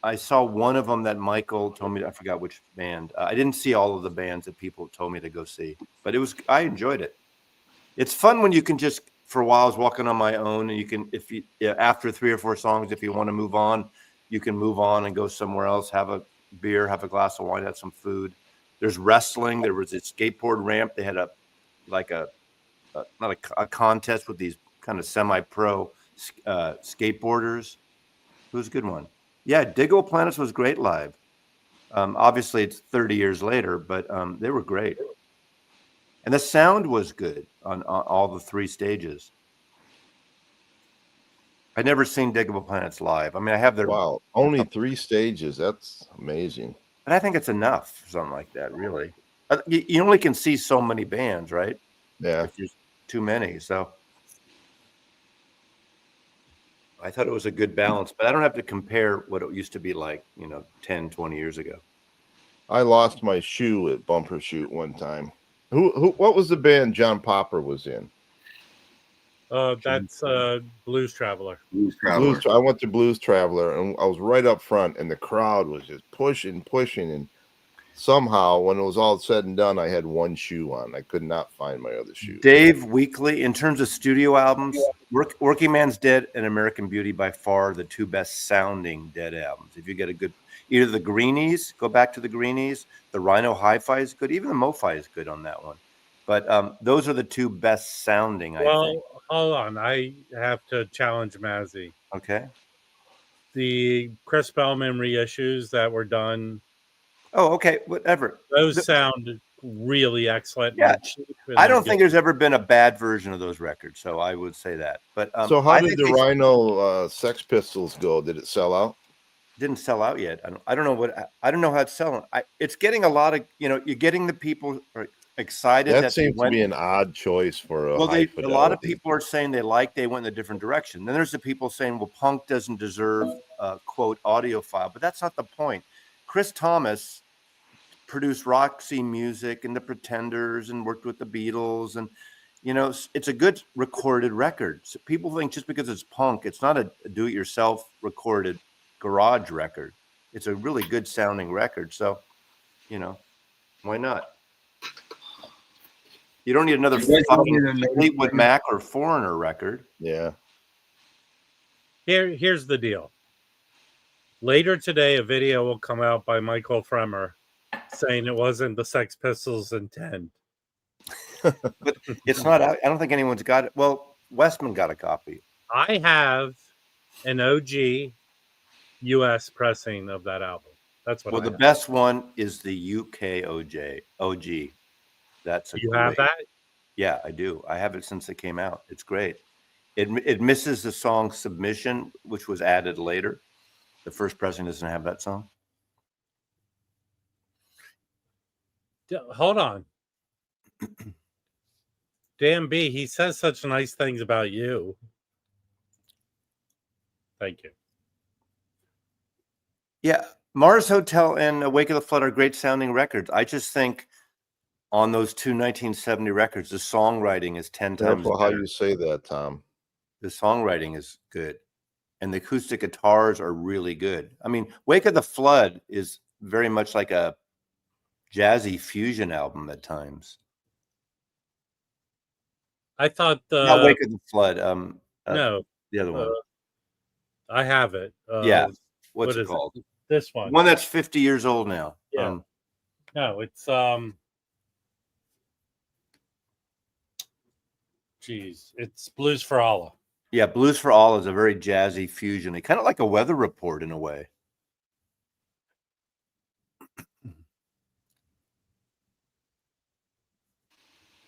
I saw one of them that Michael told me. I forgot which band. I didn't see all of the bands that people told me to go see, but I enjoyed it. It's fun when you can just, for a while, I was walking on my own, and you can, after 3 or 4 songs, if you want to move on, you can move on and go somewhere else, have a beer, have a glass of wine, have some food. There's wrestling. There was a skateboard ramp. They had not a contest with these kind of semi-pro skateboarders. It was a good one. Yeah, Diggable Planets was great live. Obviously, it's 30 years later, but they were great. And the sound was good on all the 3 stages. I'd never seen Diggable Planets live. I mean, I have their... Wow, only 3 stages. That's amazing. But I think it's enough for something like that, really. You only can see so many bands, right? Yeah. If there's too many, so... I thought it was a good balance, but I don't have to compare what it used to be like, 10, 20 years ago. I lost my shoe at Bumbershoot one time. What was the band John Popper was in? That's Blues Traveler. I went to Blues Traveler, and I was right up front, and the crowd was just pushing, and somehow, when it was all said and done, I had one shoe on. I could not find my other shoe. Dave Weekly, in terms of studio albums, Working Man's Dead and American Beauty by far the two best sounding Dead albums. If you get a good, either the Greenies, go back to the Greenies, the Rhino Hi-Fi is good, even the Mo-Fi is good on that one. But those are the two best sounding, I think. Hold on. I have to challenge Mazzy. Okay. The Chris Bellman reissues that were done. Oh, okay. Whatever. Those sound really excellent. Yeah. Cheap, I don't think there's ever been a bad version of those records, so I would say that. But so how did the Rhino Sex Pistols go? Did it sell out? Didn't sell out yet. I don't know how it's selling. It's getting a lot of, you're getting the people excited. That seems to be an odd choice for a high fidelity. A lot of people are saying they went in a different direction. Then there's the people saying, well, punk doesn't deserve quote audiophile, but that's not the point. Chris Thomas produced Roxy Music and the Pretenders and worked with the Beatles, and it's a good recorded record. So people think just because it's punk, it's not a do-it-yourself recorded garage record. It's a really good sounding record. So, why not? You don't need another fucking Fleetwood Mac or Foreigner record. Yeah. Here's the deal. Later today, a video will come out by Michael Fremer saying it wasn't the Sex Pistols' intent. But it's not out. I don't think anyone's got it. Well, Westman got a copy. I have an OG US pressing of that album. That's what. Well, the best one is the UK OG. That's you have that? Yeah, I do. I have it since it came out. It's great. It misses the song Submission, which was added later. The first pressing doesn't have that song. Hold on. Dan B, he says such nice things about you. Thank you. Yeah, Mars Hotel and Wake of the Flood are great sounding records. I just think on those two 1970 records, the songwriting is 10 times better. How you say that, Tom? The songwriting is good, and the acoustic guitars are really good. I mean, Wake of the Flood is very much like a jazzy fusion album at times. I thought not Wake of the Flood. No, the other one. I have it. Yeah, what's it called? This one. One that's 50 years old now. Yeah. No, it's it's Blues for Allah. Yeah, Blues for Allah is a very jazzy fusion. Kind of like a Weather Report in a way.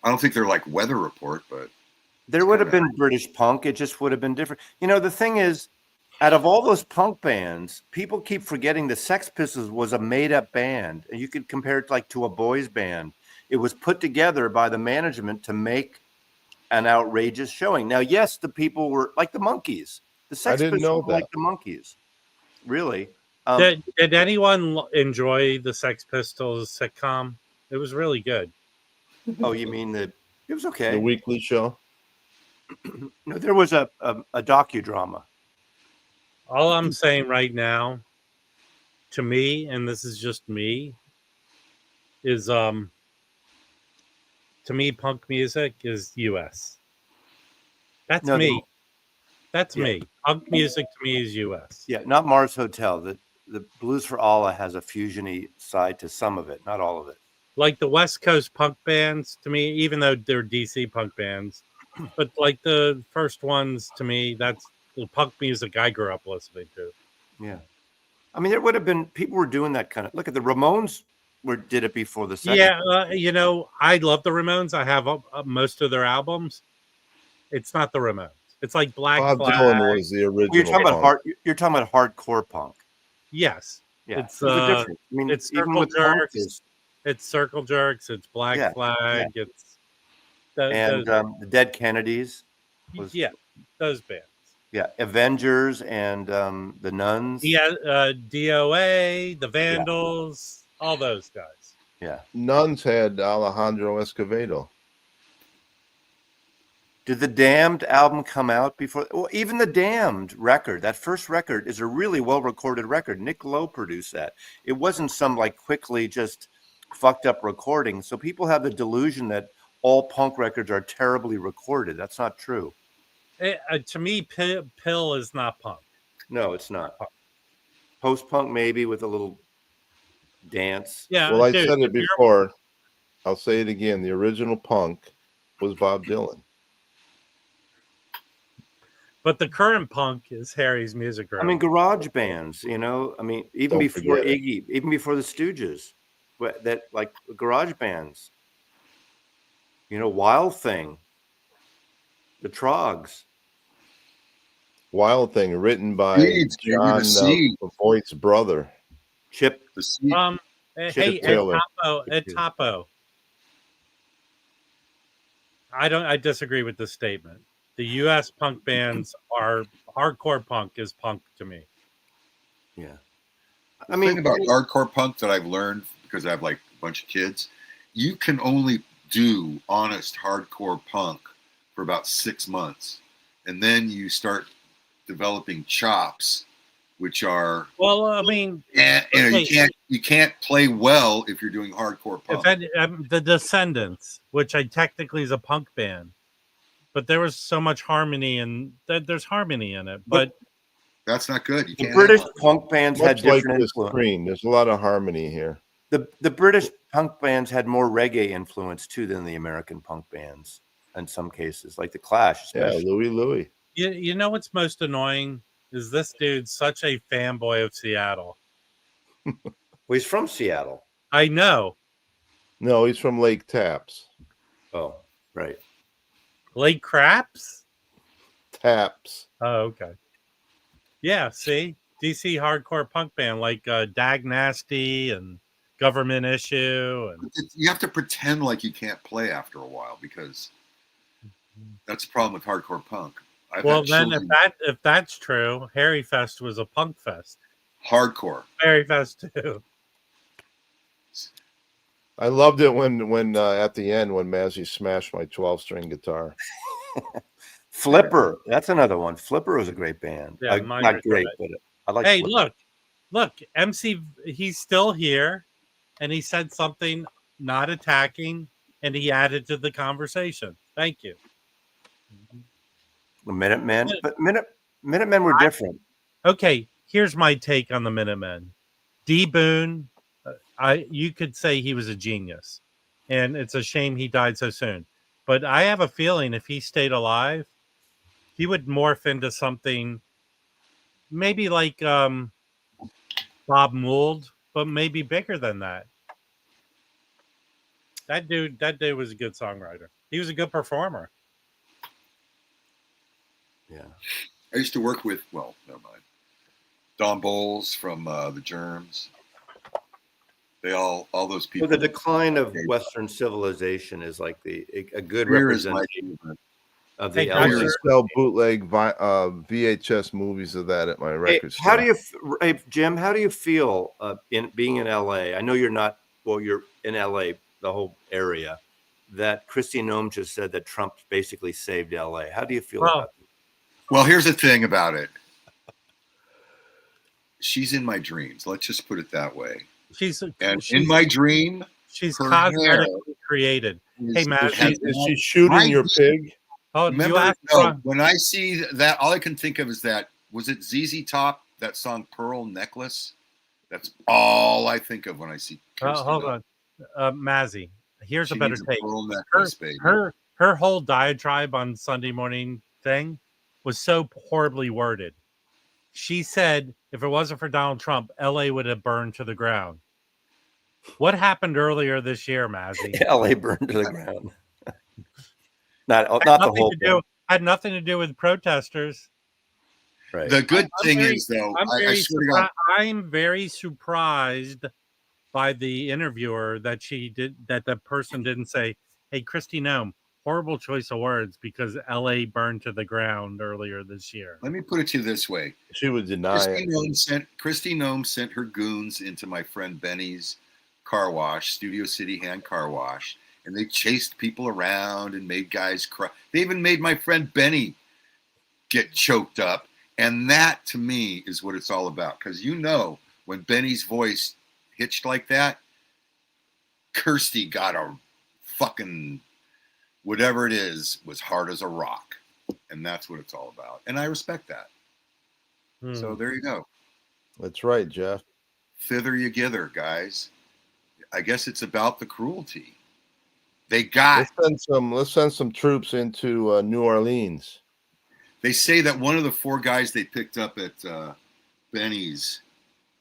I don't think they're like Weather Report, but there would have been British punk. It just would have been different. The thing is, out of all those punk bands, people keep forgetting the Sex Pistols was a made-up band, and you could compare it to a boys band. It was put together by the management to make an outrageous showing. Now, yes, the people were like the Monkees. The Sex Pistols were like the Monkees. Really? Did anyone enjoy the Sex Pistols sitcom? It was really good. Oh, you mean it was okay. The weekly show? No, there was a docudrama. All I'm saying right now, to me, and this is just me, is to me, punk music is US. That's me. That's me. Punk music to me is US. Yeah, not Mars Hotel. The Blues for Allah has a fusiony side to some of it, not all of it. Like the West Coast punk bands, to me, even though they're DC punk bands, but like the first ones, to me, that's the punk music I grew up listening to. Yeah. I mean, there would have been, people were doing that kind of, look at the Ramones did it before the second. Yeah, I love the Ramones. I have most of their albums. It's not the Ramones. It's like Black Flag. Bob Dylan was the original. You're talking about hardcore punk. Yes. Yeah. It's different. I mean, it's Circle Jerks. It's Circle Jerks. It's Black Flag. Yeah. It's the Dead Kennedys. Those bands. Yeah, Avengers and the Nuns. Yeah, DOA, the Vandals, all those guys. Yeah. Nuns had Alejandro Escovedo. Did the Damned album come out before? Well, even the Damned record, that first record, is a really well-recorded record. Nick Lowe produced that. It wasn't some quickly just fucked up recordings. So people have the delusion that all punk records are terribly recorded. That's not true. To me, Pill is not punk. No, it's not. Post-punk maybe with a little dance. Yeah. Well, I dude, said it before. I'll say it again. The original punk was Bob Dylan. But the current punk is Harry's Music Room. I mean, garage bands, you know. I mean, even Don't before forget it. Iggy, even before the Stooges, that like garage bands. You know, Wild Thing, the Trogs. Wild Thing, written by Seeds, baby, the John Seeds. Voight's brother. Chip. The seed. Hey, Taylor. Ed Topo. I disagree with this statement. The U.S. punk bands are hardcore punk is punk to me. Yeah. The thing about hardcore punk that I've learned, because I have like a bunch of kids, you can only do honest hardcore punk for about 6 months. And then you start developing chops, which are, well, I mean, you can't play well if you're doing hardcore punk. The Descendants, which I technically is a punk band, but there was so much harmony and there's harmony in it, but that's not good. The British punk bands had Much like different this influence. screen, there's a lot of harmony here. The British punk bands had more reggae influence too than the American punk bands in some cases, like the Clash. Especially. Yeah, Louie. You know what's most annoying is this dude's such a fanboy of Seattle. Well, he's from Seattle. I know. No, he's from Lake Taps. Oh, right. Lake Craps? Taps. Oh, okay. Yeah, see? DC hardcore punk band like Dag Nasty and Government Issue. And you have to pretend like you can't play after a while because that's the problem with hardcore punk. Well, then if that's true, Harry Fest was a punk fest. Hardcore. Harry Fest too. I loved it when at the end when Mazzy smashed my 12-string guitar. Flipper, that's another one. Flipper was a great band. Yeah, not great, but I like. Hey, Flipper. look, MC, he's still here, and he said something not attacking, and he added to the conversation. Thank you. The Minutemen, but Minutemen were different. Okay, here's my take on the Minutemen. D. Boone, you could say he was a genius, and it's a shame he died so soon. But I have a feeling if he stayed alive, he would morph into something maybe like Bob Mould, but maybe bigger than that. That dude was a good songwriter. He was a good performer. Yeah. I used to work with, well, never mind. Don Bowles from the Germs. They all those people. Well, the decline of Western civilization is like a good representation of the I used to sell bootleg VHS movies of that at my record store. How do you, Jim? How do you feel in being in LA? I know you're not. Well, you're in LA, the whole area. That Kristi Noem just said that Trump basically saved LA. How do you feel about that? Well, here's the thing about it. She's in my dreams. Let's just put it that way. She's in my dream. She's cosmetically created. Hey, Matt, is she shooting your pig? Oh, remember? When I see that, all I can think of is that. Was it ZZ Top? That song "Pearl Necklace." That's all I think of when I see. Hold on, Mazzy. Here's a better take. Pearl necklace, her whole diatribe on Sunday morning thing was so horribly worded. She said if it wasn't for Donald Trump, LA would have burned to the ground. What happened earlier this year, Mazzy? LA burned to the ground. not the whole thing. Had nothing to do with protesters. Right. The good thing is, though, I'm very surprised by the interviewer that the person didn't say, "Hey, Kristi Noem, horrible choice of words because LA burned to the ground earlier this year." Let me put it to you this way. She would deny it. Kristi Noem sent her goons into my friend Benny's car wash, Studio City Hand Car Wash, and they chased people around and made guys cry. They even made my friend Benny get choked up. And that, to me, is what it's all about. Because when Benny's voice hitched like that, Kirsty got a fucking whatever it is was hard as a rock, and that's what it's all about. And I respect that. So there you go. That's right, Jeff. Thither you gither, guys. I guess it's about the cruelty. They got. Let's send some troops into New Orleans. They say that one of the 4 guys they picked up at Benny's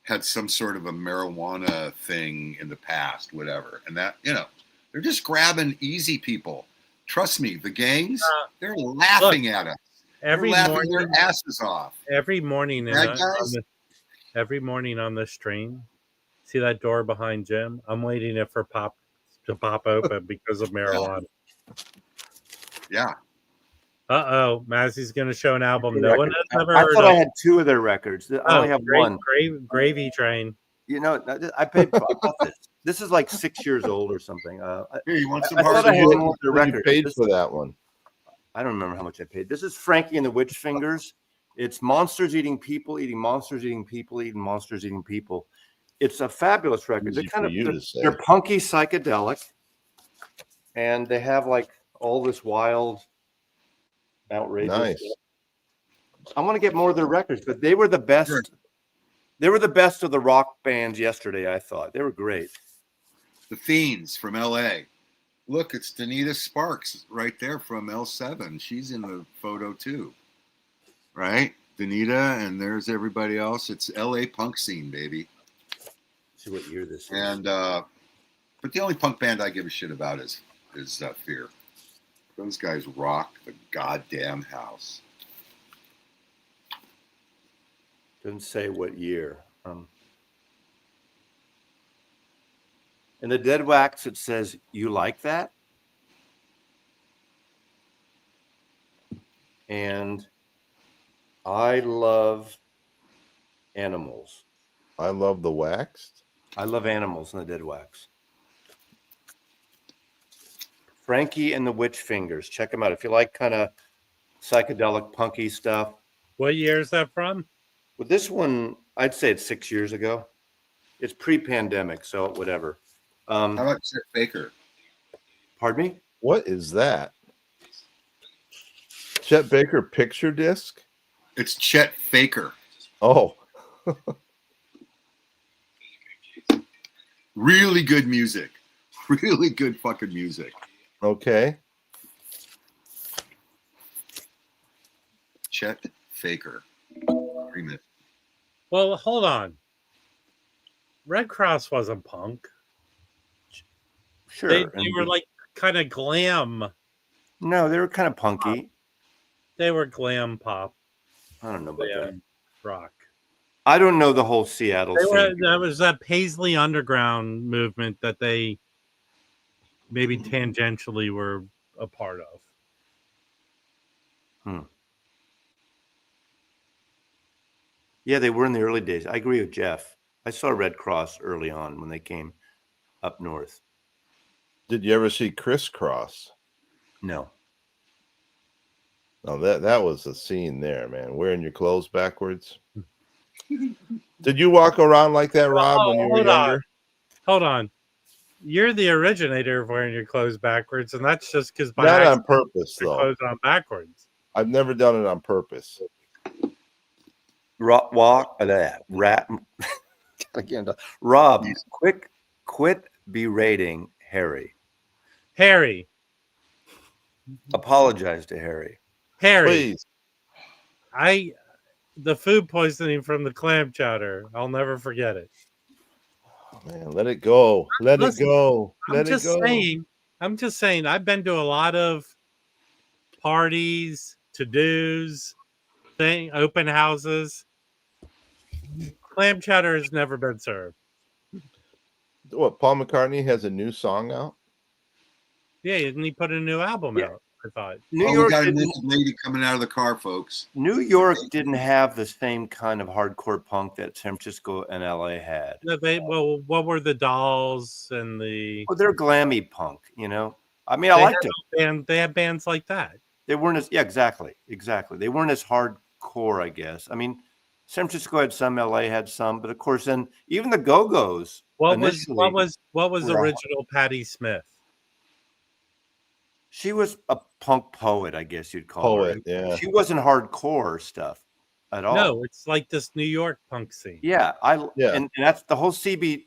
had some sort of a marijuana thing in the past, whatever. And that, they're just grabbing easy people. Trust me, the gangs, they're laughing at us. Every they're laughing morning, their asses off. Every morning, Right, every morning on the stream, see that door behind Jim? I'm waiting it for to pop open because of marijuana. Yeah. Uh-oh, Mazzy's going to show an album no one has ever I heard thought of. I had 2 of their records. I only have one. Gravy Train. I paid for this. This is like 6 years old or something. Here, you want some I thought I had more of their records. You paid for that one. I don't remember how much I paid. This is Frankie and the Witch Fingers. It's monsters eating people, eating monsters, eating people, eating monsters, eating people. It's a fabulous record. They're punky psychedelic, and they have like all this wild, outrageous. Nice. Stuff. I want to get more of their records, but they were the best. Sure. They were the best of the rock bands yesterday. I thought they were great. The Fiends from L.A. Look, it's Danita Sparks right there from L7. She's in the photo too, right? Danita, and there's everybody else. It's L.A. punk scene, baby. See what year this is. And but the only punk band I give a shit about is Fear. Those guys rock the goddamn house. Doesn't say what year. In the Dead Wax, it says, "You like that?" And I love animals. I love the Waxed. I love animals in the Dead Wax. Frankie and the Witch Fingers. Check them out if you like kind of psychedelic, punky stuff. What year is that from? Well, this one, I'd say it's 6 years ago. It's pre-pandemic, so whatever. How about Chet Baker? Pardon me? What is that? Chet Baker picture disc? It's Chet Faker. Oh. Really good music. Really good fucking music. Okay. Chet Faker. Well, hold on. Red Cross wasn't punk. Sure. They were like kind of glam. No, they were kind of punky. They were glam pop. I don't know about that. Rock. I don't know the whole Seattle scene. That was that Paisley Underground movement that they maybe tangentially were a part of. Yeah, they were in the early days. I agree with Jeff. I saw Red Cross early on when they came up north. Did you ever see Crisscross? No. No, that was a scene there, man. Wearing your clothes backwards. Did you walk around like that, Rob, when you were younger? Hold on. You're the originator of wearing your clothes backwards, and that's just because not on purpose, though. Clothes on backwards. I've never done it on purpose. Rob, quit berating Harry. Harry. Apologize to Harry. Harry. Please. The food poisoning from the clam chowder. I'll never forget it. Oh, man, let it go. Let it go. I'm just saying, I've been to a lot of parties, to-dos, open houses. Clam chowder has never been served. What, Paul McCartney has a new song out? Yeah, didn't he put a new album out? I thought. New York, we got a naked lady coming out of the car, folks. New York didn't have the same kind of hardcore punk that San Francisco and LA had. No, what were the Dolls and the? Well, they're glammy punk, you know. I mean, I liked it. And they had bands like that. They weren't as exactly. They weren't as hardcore, I guess. I mean, San Francisco had some, LA had some, but of course, then even the Go-Go's. What initially, was Right. original Patti Smith? she was a punk poet, I guess you'd call her. Poet, yeah. She wasn't hardcore stuff at all. No, it's like this New York punk scene. Yeah, Yeah. and that's the whole CB.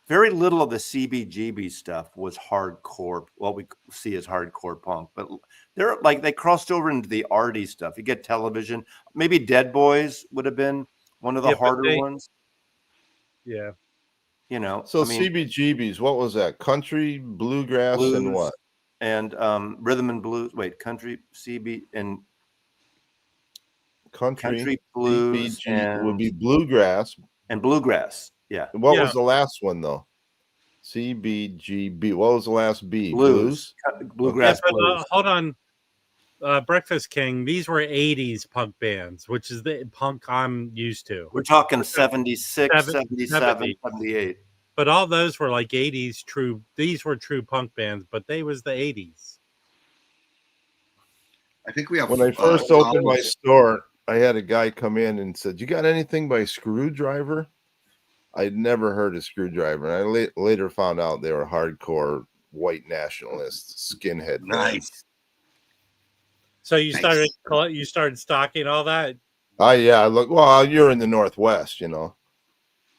Very little of the CBGB stuff was hardcore. What we see as hardcore punk, but they're like they crossed over into the arty stuff. You get Television, maybe Dead Boys would have been one of the Yeah, but harder they- ones. Yeah. You know, So I mean, CBGBs, what was that? Country, bluegrass, and blues what? and rhythm and blues. Wait, country, CB and country blues CBG would be bluegrass. and bluegrass. Yeah, And what Yeah. was the last one though? CBGB. What was the last B? blues, bluegrass but, blues. hold on. Breakfast King, these were 80s punk bands, which is the punk I'm used to. We're talking 76, 77, 70. 78. But all those were like 80s true. These were true punk bands, but they was the 80s. I think we have. When I first opened my store, I had a guy come in and said, "You got anything by Screwdriver?" I'd never heard of Screwdriver. And I later found out they were hardcore white nationalists, skinhead. Nice. So you Nice. started stocking all that. Yeah. Look, well, you're in the Northwest, you know.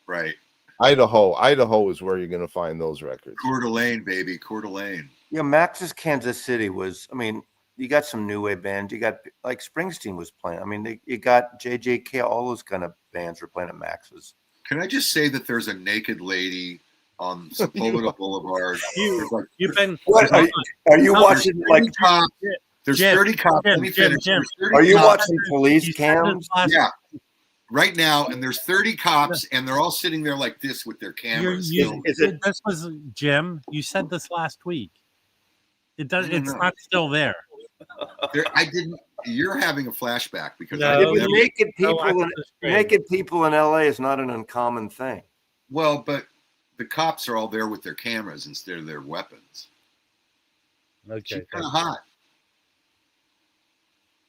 Right. Idaho is where you're going to find those records. Coeur d'Alene, baby. Coeur d'Alene. Yeah, Max's Kansas City was. I mean, you got some new wave bands. You got like Springsteen was playing. I mean, you got JJK. All those kind of bands were playing at Max's. Can I just say that there's a naked lady on Sepulveda Boulevard? There's like- You've been. What are you No, watching? there's Like, 30 cops. There's Jim, 30 cops. Jim, Let me Jim, finish. Jim. There's 30 are you cops. watching police You said this cams? last- Yeah. Right now, and there's 30 cops, and they're all sitting there like this with their cameras. filming. This was Jim. You said this last week. It does. I don't It's know. not still there. I didn't. You're having a flashback because No, I Yeah, never, but naked No, people, I in, was just saying. naked people in LA is not an uncommon thing. well, but the cops are all there with their cameras instead of their weapons. Okay. She's kind of hot.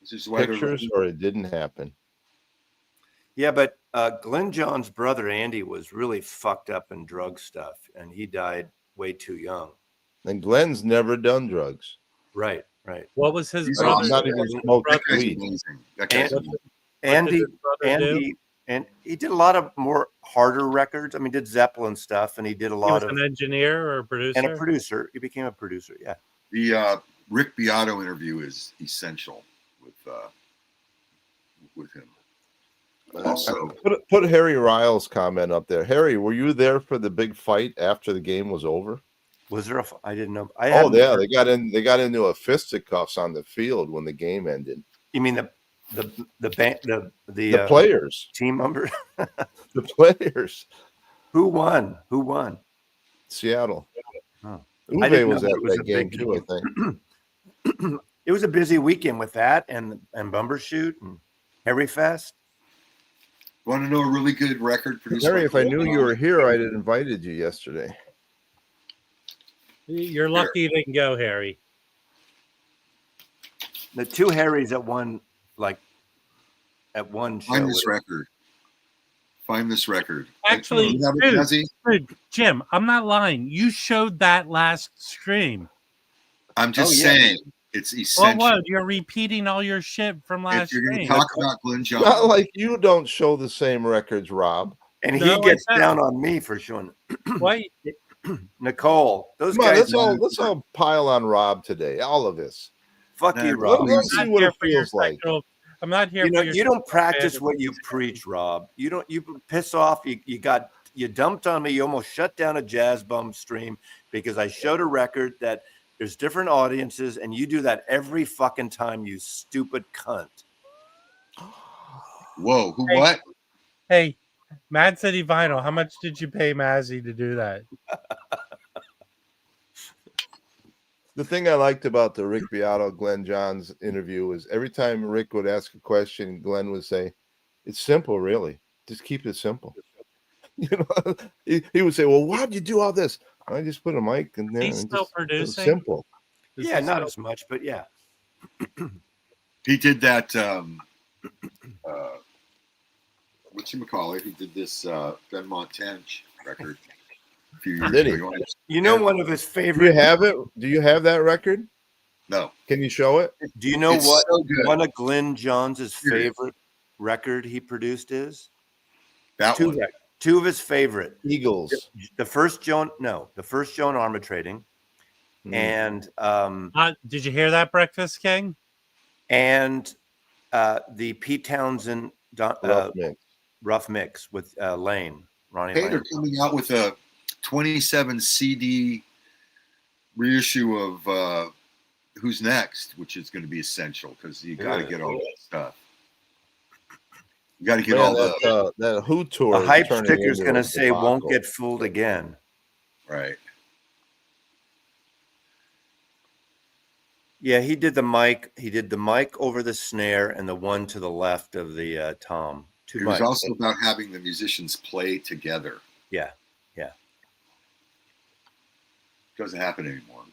This is why they're Pictures, or it didn't happen. Yeah, but Glenn John's brother Andy was really fucked up in drug stuff, and he died way too young. And Glenn's never done drugs. Right, right. What was his He's brother? Not even smoked That guy's weed. amazing. That guy's And- amazing. Andy, his brother do? Andy, and he did a lot of more harder records. I mean, did Zeppelin stuff, and he did a He lot was of an engineer or a producer. and a producer. He became a producer. Yeah. The Rick Beato interview is essential with him. Also, Put Harry Riles' comment up there. Harry, were you there for the big fight after the game was over? Was there I didn't know. I Oh hadn't yeah, heard- they got into a fisticuffs on the field when the game ended. You mean the band The players, team member? the players, Who won? Who won? Seattle. Oh. I Uwe didn't was know at it was that a game big too, I think. It was a busy weekend with that and Bumbershoot and Harry Fest. want to know a really good record produced? Harry, by if I knew you were Goldmine? here, I'd have invited you yesterday. You're lucky you didn't go, Harry. The two Harrys at one show. Find this record. Find this record. Actually, You have it, dude, Jesse? Dude, Jim, I'm not lying. You showed that last stream. I'm just Oh, yeah. saying it's Well, essential. what? You're repeating all your shit from If last you're going to stream. talk about Glenn John, Not like you don't show the same records, Rob. And he No, I gets said- down on me for showing Wait, Nicole. Those Come on, guys. let's all pile on Rob today. All of us. Fuck No, you, no, Rob. I'm Let's not see what here it for your feels like. sexual- I'm not here You know, for your you don't sexual practice fantasy. what you preach, Rob. You piss off. You dumped on me. You almost shut down a Jazz Bum stream because I showed a record that there's different audiences, and you do that every fucking time, you stupid cunt. whoa, who Hey. what? Hey, Mad City Vinyl, how much did you pay Mazzy to do that? The thing I liked about the Rick Beato Glenn Johns interview was every time Rick would ask a question, Glenn would say, "It's simple, really. Just keep it simple." You know, he would say, "Well, why'd you do all this?" I just put a mic in there. He's and still just- it was producing? simple. Is Yeah, he not still- as much, but yeah. He did that whatchamacallit, who did this Ben Montench record a few years Did he? ago. You know, one of his Do favorite. you have it? Do you have that record? No. Can you show it? Do you know It's what so good. one of Glenn Johns' Serious. favorite record he produced is? That one. Two of his favorite. Eagles. The first Joan Armatrading, and Did you hear that, Breakfast King? and the Pete Townsend rough mix with Ronnie Hey, Lane. they're coming out with a 27 CD reissue of Who's Next, which is going to be essential because you got to get all that stuff. You got to get all that Who tour. The hype sticker's going to say debacle. "Won't get fooled again." Right. Yeah, he did the mic. He did the mic over the snare and the one to the left of the tom. It was also about having the musicians play together. Yeah. Doesn't happen anymore.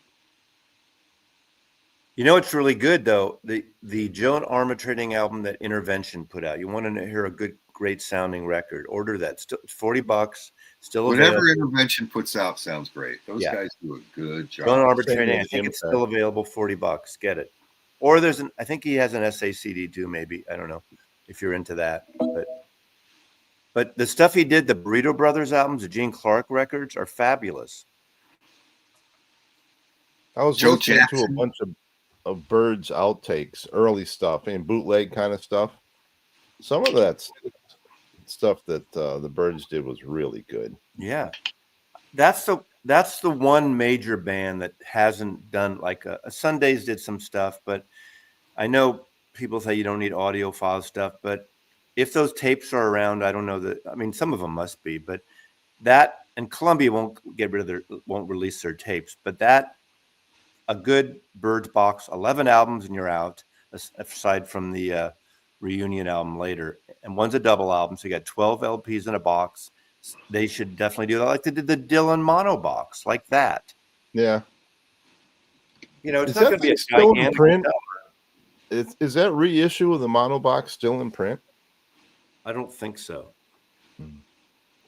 You know what's really good though? The Joan Armatrading album that Intervention put out. You want to hear a good, great sounding record? Order that. Still $40. Still available. Whatever Intervention puts out sounds great. Those guys do a good job. Joan Armatrading. I think it's still available. $40. Get it. Or I think he has an SACD too. Maybe, I don't know if you're into that. But the stuff he did, the Burrito Brothers albums, the Gene Clark records, are fabulous. I was listening to a bunch of Birds outtakes, early stuff, and bootleg kind of stuff. Some of that stuff that the Birds did was really good. Yeah, that's the one major band that hasn't done like a Sundays did some stuff, but I know people say you don't need audiophile stuff, but if those tapes are around, I don't know that. I mean, some of them must be, but that and Columbia won't release their tapes, but that. A good Birds box, 11 albums, and you're out, aside from the reunion album later. And one's a double album, so you got 12 LPs in a box. They should definitely do that, like they did the Dylan mono box, like that. Yeah. You know, it's not going to be a still in gigantic print. Is that reissue of the mono box still in print? I don't think so.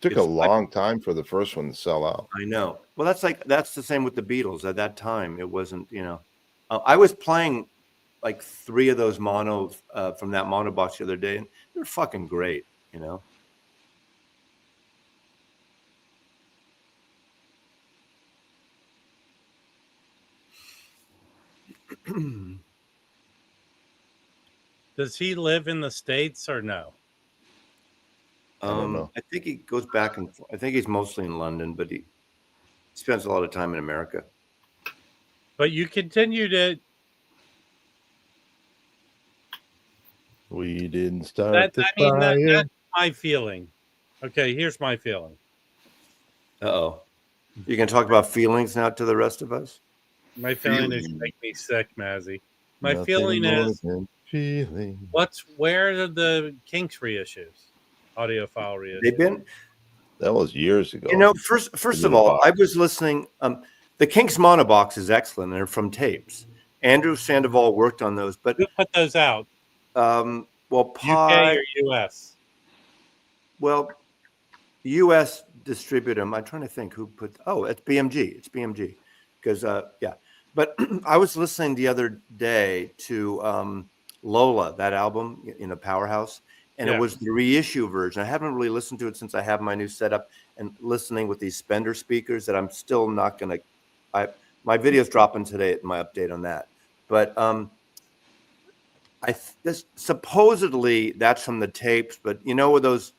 Took a long time for the first one to sell out. I know. Well, that's the same with the Beatles. At that time, it wasn't, I was playing like 3 of those monos from that mono box the other day, and they're fucking great, Does he live in the States or no? I don't know. I think he goes back and forth. I think he's mostly in London, but he spends a lot of time in America. But you continue to. We didn't start the fire. That's my feeling. Okay, here's my feeling. Uh-oh. You can talk about feelings now to the rest of us? My feeling is make me sick, Mazzy. My Nothing feeling is where are the Kinks reissues? Audiophile reissues. They've been. That was years ago. First of all, I was listening. The Kinks monobox is excellent. They're from tapes. Andrew Sandoval worked on those, but who put those out? Pi, UK or US? Well, US distribute them. I'm trying to think who put. Oh, it's BMG. It's BMG, because But I was listening the other day to Lola, that album in the Powerhouse. And it was the reissue version. I haven't really listened to it since I have my new setup and listening with these Spender speakers that I'm still not going to. My video's dropping today at my update on that. But supposedly that's from the tapes. But you know, with those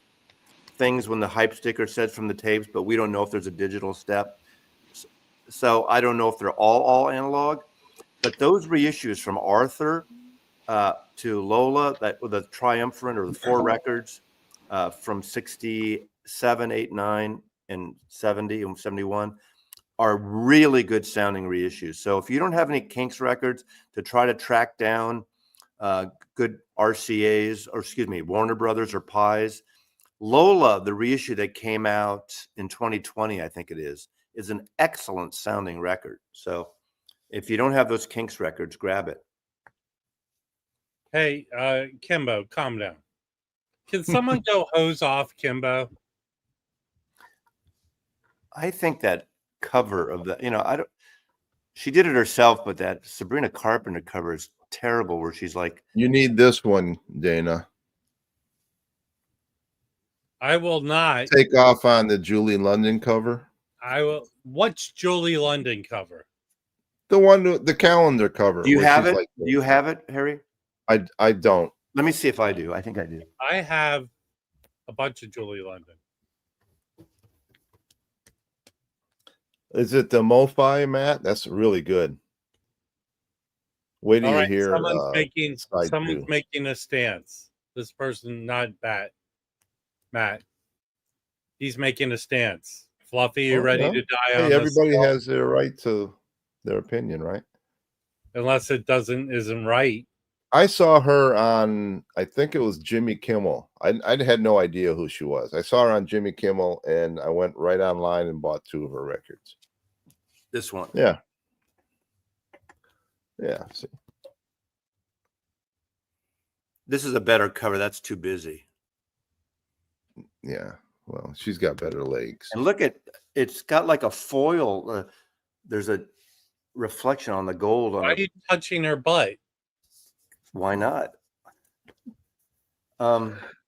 things when the hype sticker says from the tapes, but we don't know if there's a digital step. So I don't know if they're all analog. But those reissues from Arthur to Lola, that with the Triumvirate or the 4 records from 67, 8, 9, and 70 and 71 are really good sounding reissues. So if you don't have any Kinks records to try to track down good RCAs, or excuse me, Warner Brothers or Pies, Lola, the reissue that came out in 2020, I think it is an excellent sounding record. So if you don't have those Kinks records, grab it. Hey, Kimbo, calm down. Can someone go hose off Kimbo? I think that cover of the, I don't. She did it herself, but that Sabrina Carpenter cover is terrible. Where she's like, You need this one, Dana. I will not. Take off on the Julie London cover. I will. What's Julie London cover? The one, the calendar cover. do you where have she's it? like- Do you have it, Harry? I don't. Let me see if I do. I think I do. I have a bunch of Julie London. Is it the MoFi, Matt? That's really good. Wait till All you right, hear. someone's making a stance. This person, not Matt. He's making a stance. Fluffy, you ready to die on Hey, this everybody hill? has their right to their opinion, right? Unless it isn't right. I saw her on, I think it was Jimmy Kimmel. I had no idea who she was. I saw her on Jimmy Kimmel, and I went right online and bought 2 of her records. This one. Yeah. Yeah. See. This is a better cover. That's too busy. Yeah. Well, she's got better legs. And look at it's got like a foil. There's a reflection on the gold. Why are you touching her butt? Why not?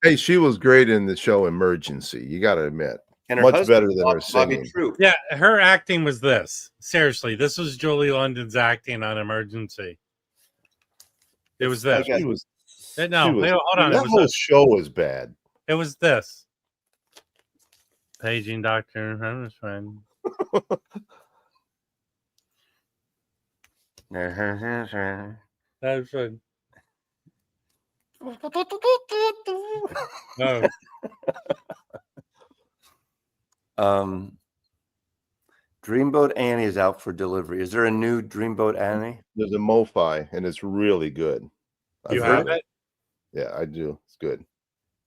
Hey, she was great in the show Emergency. You got to admit, And her much husband, better than her Bobby singing. Troop. Yeah, her acting was this. Seriously, this was Julie London's acting on Emergency. It was this. She was, No, she was- hold on. It that was whole this. show was bad. It was this. Paging Doctor, I'm his friend. That was fun. Oh, Dreamboat Annie is out for delivery. Is there a new Dreamboat Annie? There's a MoFi, and it's really good. you I've have heard it? Yeah, I do. It's good.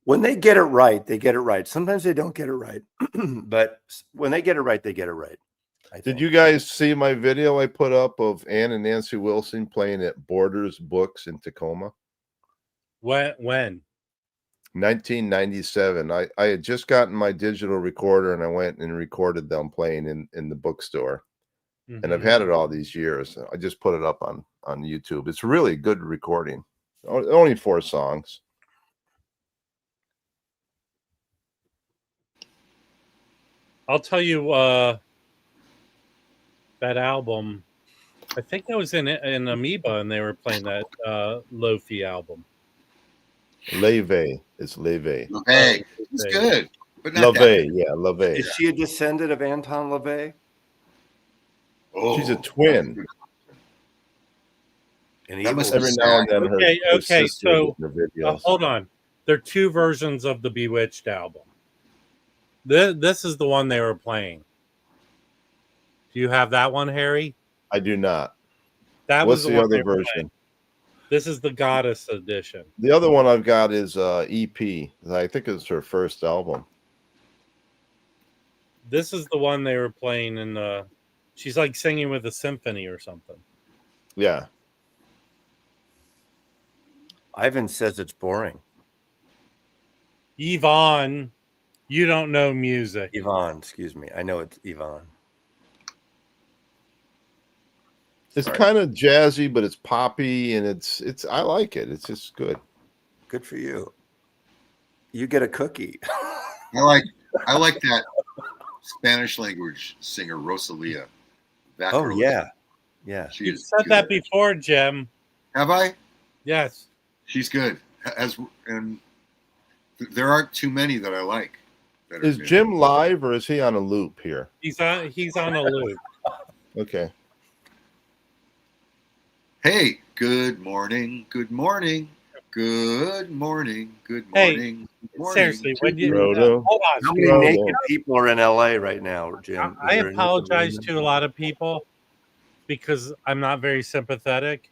When they get it right, they get it right. Sometimes they don't get it right, but when they get it right, they get it right. Did you guys see my video I put up of Ann and Nancy Wilson playing at Borders Books in Tacoma? When? 1997. I had just gotten my digital recorder, and I went and recorded them playing in the bookstore. And I've had it all these years. I just put it up on YouTube. It's really good recording. Only 4 songs. I'll tell you that album. I think I was in Amoeba, and they were playing that Lofi album. Leve. It's Leve. Hey, it's good, but not that Leve, good. yeah, Leve. Is she a descendant of Anton LaVey? Oh, She's a twin. And That must Every now and then her Okay, sister so in her videos. hold on. There are 2 versions of the Bewitched album. This is the one they were playing. Do you have that one, Harry? I do not. That What's was the one other they were version? playing. This is the Goddess edition. The other one I've got is EP. I think it's her first album. This is the one they were playing in the. She's like singing with a symphony or something. Yeah. Ivan says it's boring. Yvonne, you don't know music. Yvonne, excuse me. I know it's Yvonne. It's kind of jazzy, but it's poppy, and it's I like it. It's just good. Good for you. You get a cookie. I like that Spanish language singer Rosalia. Oh yeah, yeah. She You've is said good. that before, Jim. Have I? Yes. She's good. And there aren't too many that I like. That are Is good. Jim live or is he on a loop here? He's on a loop. Okay. Hey, good morning. Good morning. Good morning. Good Hey, morning. Good morning. Seriously, when you Frodo. hold How on, many Frodo. naked people are in LA right now, Jim? I apologize to a lot of people because I'm not very sympathetic.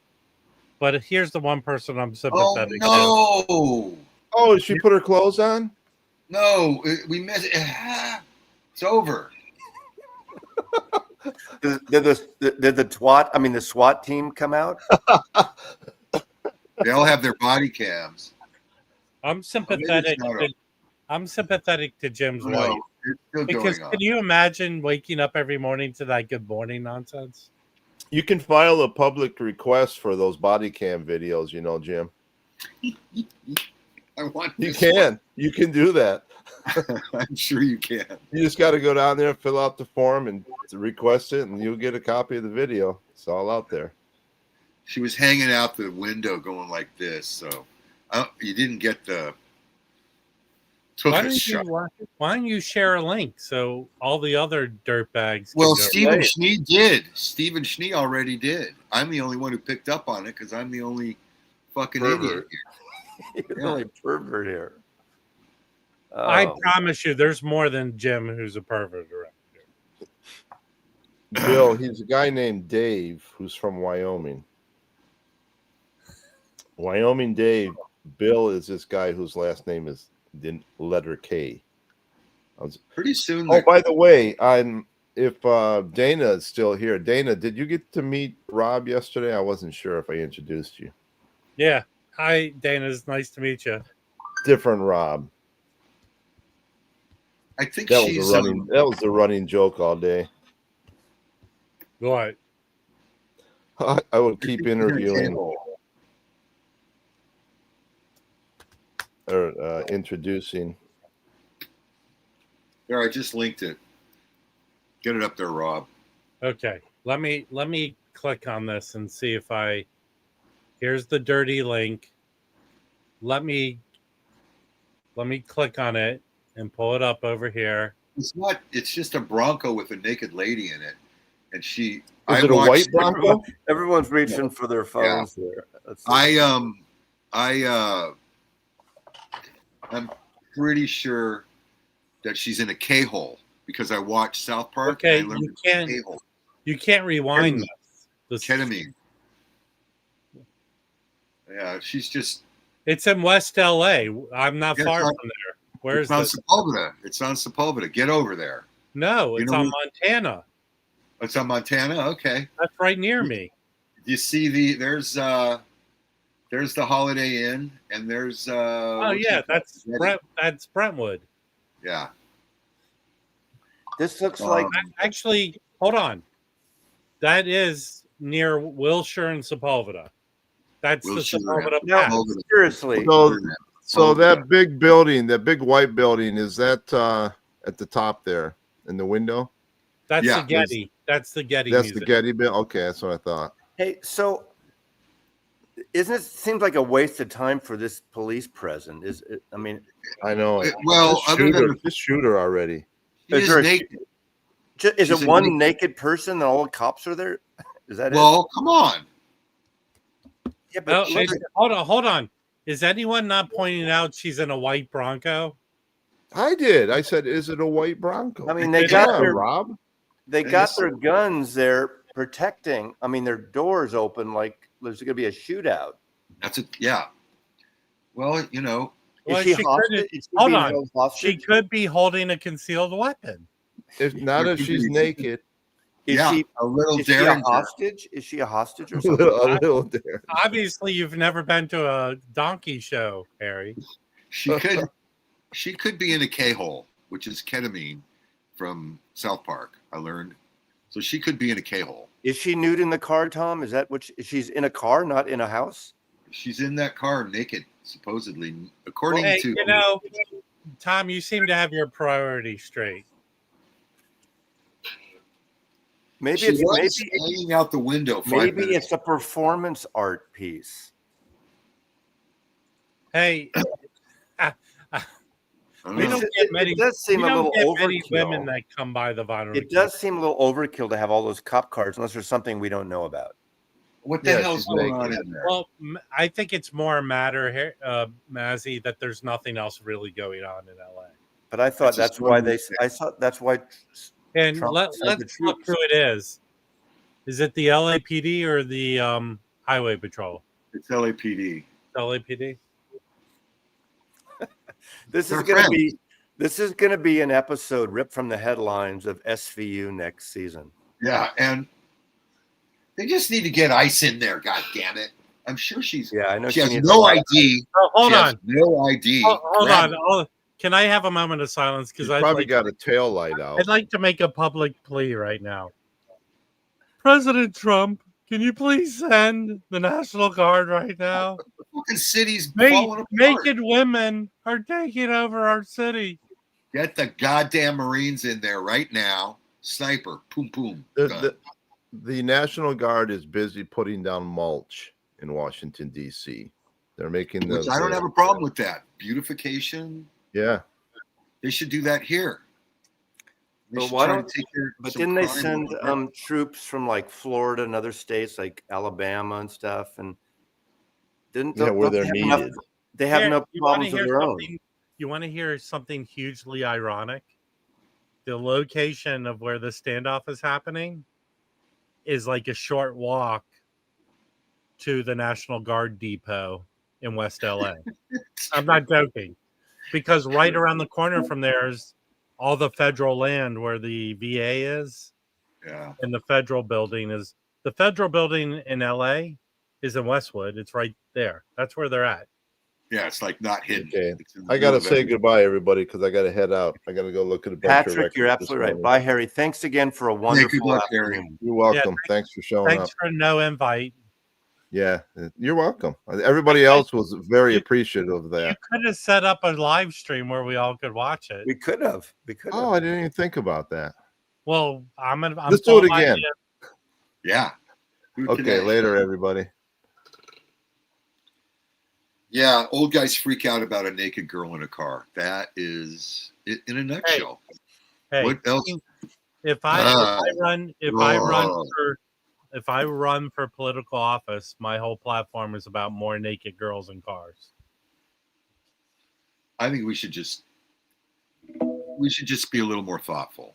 But here's the one person I'm Oh sympathetic to. no! Oh, did she put her clothes on? No, we missed it. It's over. Did the SWAT team come out? They all have their body cams. I'm sympathetic. I'm sympathetic to Jim's wife. It's still Because going on. can you imagine waking up every morning to that good morning nonsense? You can file a public request for those body cam videos, you know, Jim. I want You this can. You can do that. one. I'm sure you can. You just got to go down there, fill out the form, and request it, and you'll get a copy of the video. It's all out there. She was hanging out the window going like this, so you didn't get the took a shot. Why don't you share a link so all the other dirtbags? Well, Stephen Schnee did. Stephen Schnee already did. I'm the only one who picked up on it because I'm the only fucking idiot here. You're the only pervert here. I promise you, there's more than Jim who's a pervert around here. Bill, he's a guy named Dave who's from Wyoming. Wyoming Dave. Bill is this guy whose last name is the letter K. Pretty soon. Oh, by the way, if Dana is still here. Dana, did you get to meet Rob yesterday? I wasn't sure if I introduced you. Yeah. Hi, Dana. It's nice to meet you. Different Rob. I think that was a running joke all day. What? I would keep interviewing or introducing. There, I just linked it. Get it up there, Rob. Okay. Let me click on this and see if I. Here's the dirty link. Let me click on it and pull it up over here. It's not. It's just a Bronco with a naked lady in it, and she. Is it a white Bronco? Everyone's reaching for their phones there. I'm pretty sure that she's in a K-hole because I watched South Park. Okay, and I learned you can't rewind this. Ketamine. Yeah, she's just. It's in West LA. I'm not far from there. Where is this? Sepulveda. It's on Sepulveda. Get over there. No, it's on Montana. It's on Montana. Okay, that's right near me. You see there's the Holiday Inn, and there's that's Brentwood. Yeah. This looks like actually. Hold on, that is near Wilshire and Sepulveda. That's Wilshire, the Sepulveda Pass. Seriously. So that big building, that big white building, is that at the top there in the window? That's the Getty. That's the Getty. That's music. the Getty bill. Okay, that's what I thought. Hey, so isn't it seems like a waste of time for this police present? Is it? I mean, I know. This shooter already. Is it one naked person and all the cops are there? Is that it? Come on. Yeah, but hold on. Is anyone not pointing out she's in a white Bronco? I did. I said, "Is it a white Bronco?" I mean, they got their guns there protecting. I mean, their doors open like there's going to be a shootout. Well, you know, is she hostage? Hold on. She could be holding a concealed weapon. If she's naked. Is she a little is she a hostage? Is she a hostage or something? A little daring. Obviously, you've never been to a donkey show, Harry. She could be in a K-hole, which is ketamine from South Park. I learned, so she could be in a K-hole. Is she nude in the car, Tom? Is that what she's in a car, not in a house? She's in that car naked, supposedly, according to. You know, Tom, you seem to have your priorities straight. Maybe it's hanging out the window. Maybe it's a performance art piece. Hey, we don't get many. It does seem a little overkill. Women that come by the vinyl. It does seem a little overkill to have all those cop cars, unless there's something we don't know about. What the hell's going on in there? Well, I think it's more a matter here, Mazzy, that there's nothing else really going on in LA. But I thought that's why that's why. And let's look who it is. Is it the LAPD or the Highway Patrol? It's LAPD. LAPD. This is going to be an episode ripped from the headlines of SVU next season. Yeah, and they just need to get ice in there. God damn it! I'm sure she's. Yeah, I know She has needs a no lot. ID. Oh, hold She has on. no ID. Hold Grab on. it. Oh, can I have a moment of silence? He's Because probably got a tail light out. I'd like to make a public plea right now. President Trump, can you please send the National Guard right now? The fucking city's falling apart. Naked women are taking over our city. Get the goddamn Marines in there right now. Sniper. Boom, boom. The National Guard is busy putting down mulch in Washington, D.C. They're making Which I don't have a problem with that. Beautification. Yeah. They should do that here. But why don't? But didn't they send troops from like Florida and other states like Alabama and stuff? And didn't where they're needed. They have no problems of their own. You want to hear something hugely ironic? The location of where the standoff is happening is like a short walk to the National Guard depot in West LA. I'm not joking, because right around the corner from there is all the federal land where the VA is. Yeah. And the federal building in LA is in Westwood. It's right there. That's where they're at. Yeah, it's like not hidden. Okay. I got to say goodbye, everybody, because I got to head out. I got to go look at a bunch of Patrick, you're absolutely right. Bye, Harry. Thanks again for a wonderful afternoon. You're welcome. Thanks for showing up. Thanks for no invite. Yeah, you're welcome. Everybody else was very appreciative of that. You could have set up a live stream where we all could watch it. We could have. Oh, I didn't even think about that. Well, let's do it again. Yeah. Okay, later, everybody. Yeah, old guys freak out about a naked girl in a car. That is it in a nutshell. Hey, what else? If I run for political office, my whole platform is about more naked girls in cars. I think we should just be a little more thoughtful.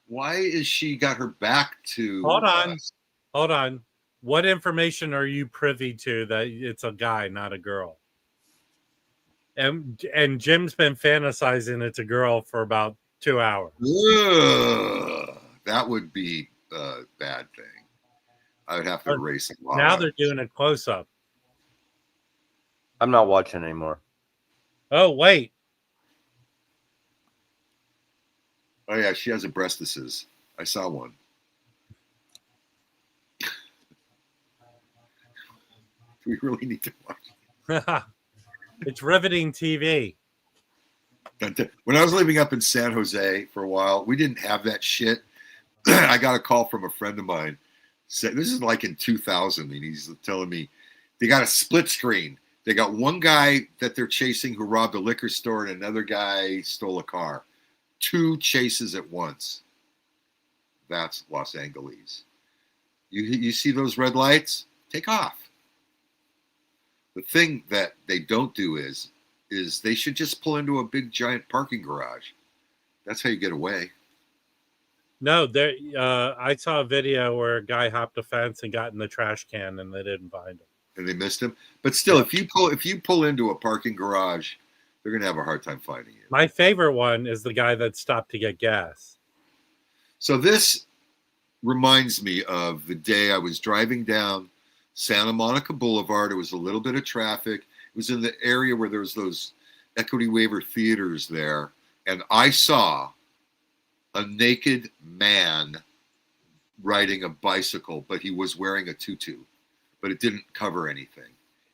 Why is she got her back to? Hold on. What information are you privy to that it's a guy, not a girl? And Jim's been fantasizing it's a girl for about 2 hours. That would be a bad thing. I would have to erase a lot. Now they're doing a close-up. I'm not watching anymore. Oh, wait. Oh, yeah, she has a breastises. I saw one. We really need to watch. It's riveting TV. When I was living up in San Jose for a while, we didn't have that shit. I got a call from a friend of mine. This is like in 2000, and he's telling me they got a split screen. They got one guy that they're chasing who robbed a liquor store, and another guy stole a car. 2 chases at once. That's Los Angeles. You see those red lights? Take off. The thing that they don't do is they should just pull into a big giant parking garage. That's how you get away. No, there. I saw a video where a guy hopped a fence and got in the trash can, and they didn't find him. And they missed him. But still, if you pull into a parking garage, they're gonna have a hard time finding you. My favorite one is the guy that stopped to get gas. So this reminds me of the day I was driving down Santa Monica Boulevard. It was a little bit of traffic. It was in the area where there was those Equity Waiver theaters there. And I saw a naked man riding a bicycle, but he was wearing a tutu, but it didn't cover anything.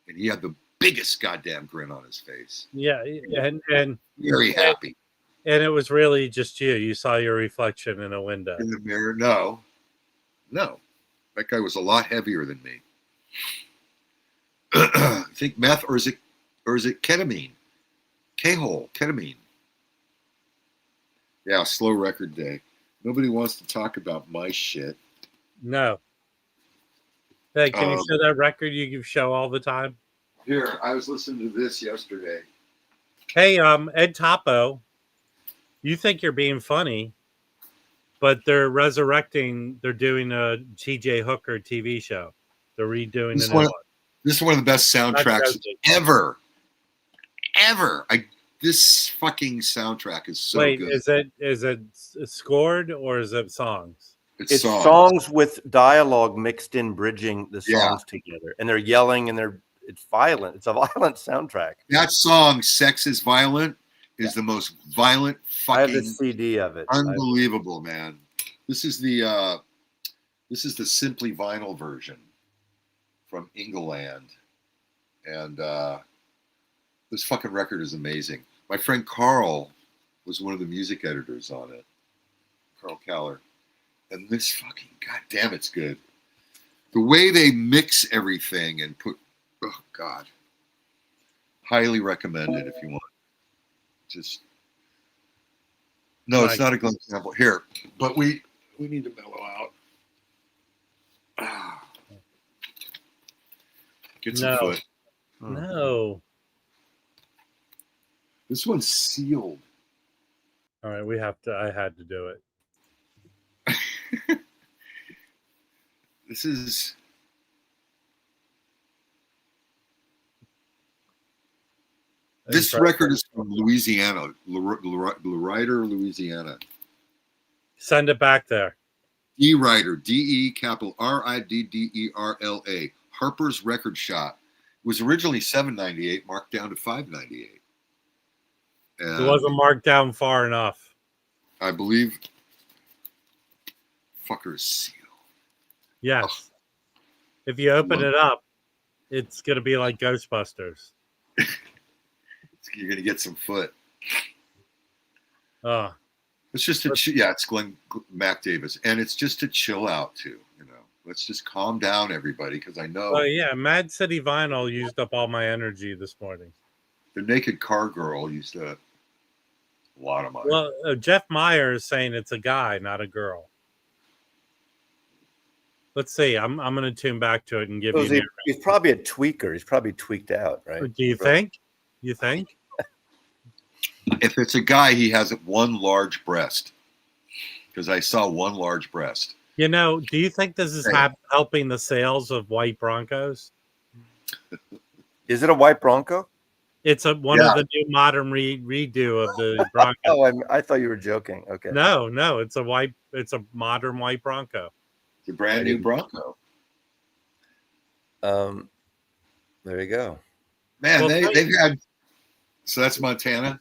And he had the biggest goddamn grin on his face. Yeah. And very happy. And it was really just you. You saw your reflection in a window. In the mirror. No. That guy was a lot heavier than me. I think meth, or is it ketamine? K-hole, ketamine. Yeah, slow record day. Nobody wants to talk about my shit. No. Hey, can you show that record you show all the time? Here, I was listening to this yesterday. Hey, Ed Topo, you think you're being funny, but they're doing a TJ Hooker TV show. They're redoing this is one of the best soundtracks ever. This fucking soundtrack is so good. Is it scored or is it songs? It's songs with dialogue mixed in, bridging the songs Yeah. together, and they're yelling and it's violent. It's a violent soundtrack. That song, "Sex is Violent," is the most violent I have the fucking CD of it. unbelievable, man. This is the Simply Vinyl version from England, and this fucking record is amazing. My friend Carl was one of the music editors on it, Carl Kaller, and this fucking goddamn, it's good. The way they mix everything and put, oh god, highly recommended if you want. Just no, it's not a Glenn sample here, but we need to mellow out. Get some foot. No. This one's sealed. All right, I had to do it. This is this record is from Louisiana, Lurider, Louisiana. Send it back there. D-Rider, D-E capital R-I-D-D-E-R-L-A. Harper's Record Shop. It was originally $7.98, marked down to $5.98. It wasn't marked down far enough. I believe fucker's seal. Yes. Oh. If you open it up, it's going to be like Ghostbusters. You're going to get some foot. It's just it's Glenn Mac Davis, and it's just to chill out too. You know, let's just calm down, everybody, because I know. Oh yeah, Mad City Vinyl used up all my energy this morning. The Naked Car Girl used a lot of mine. Well, Jeff Meyer is saying it's a guy, not a girl. Let's see. I'm going to tune back to it and give you. He's probably a tweaker. He's probably tweaked out, right? Do you think? You think? If it's a guy, he has one large breast. Because I saw one large breast. You know, do you think this is helping the sales of white Broncos? Is it a white Bronco? It's one of the new modern redo of the Bronco. Oh, I thought you were joking. Okay. No, it's a modern white Bronco. It's a brand new Bronco. There you go. Man, they've had. So that's Montana.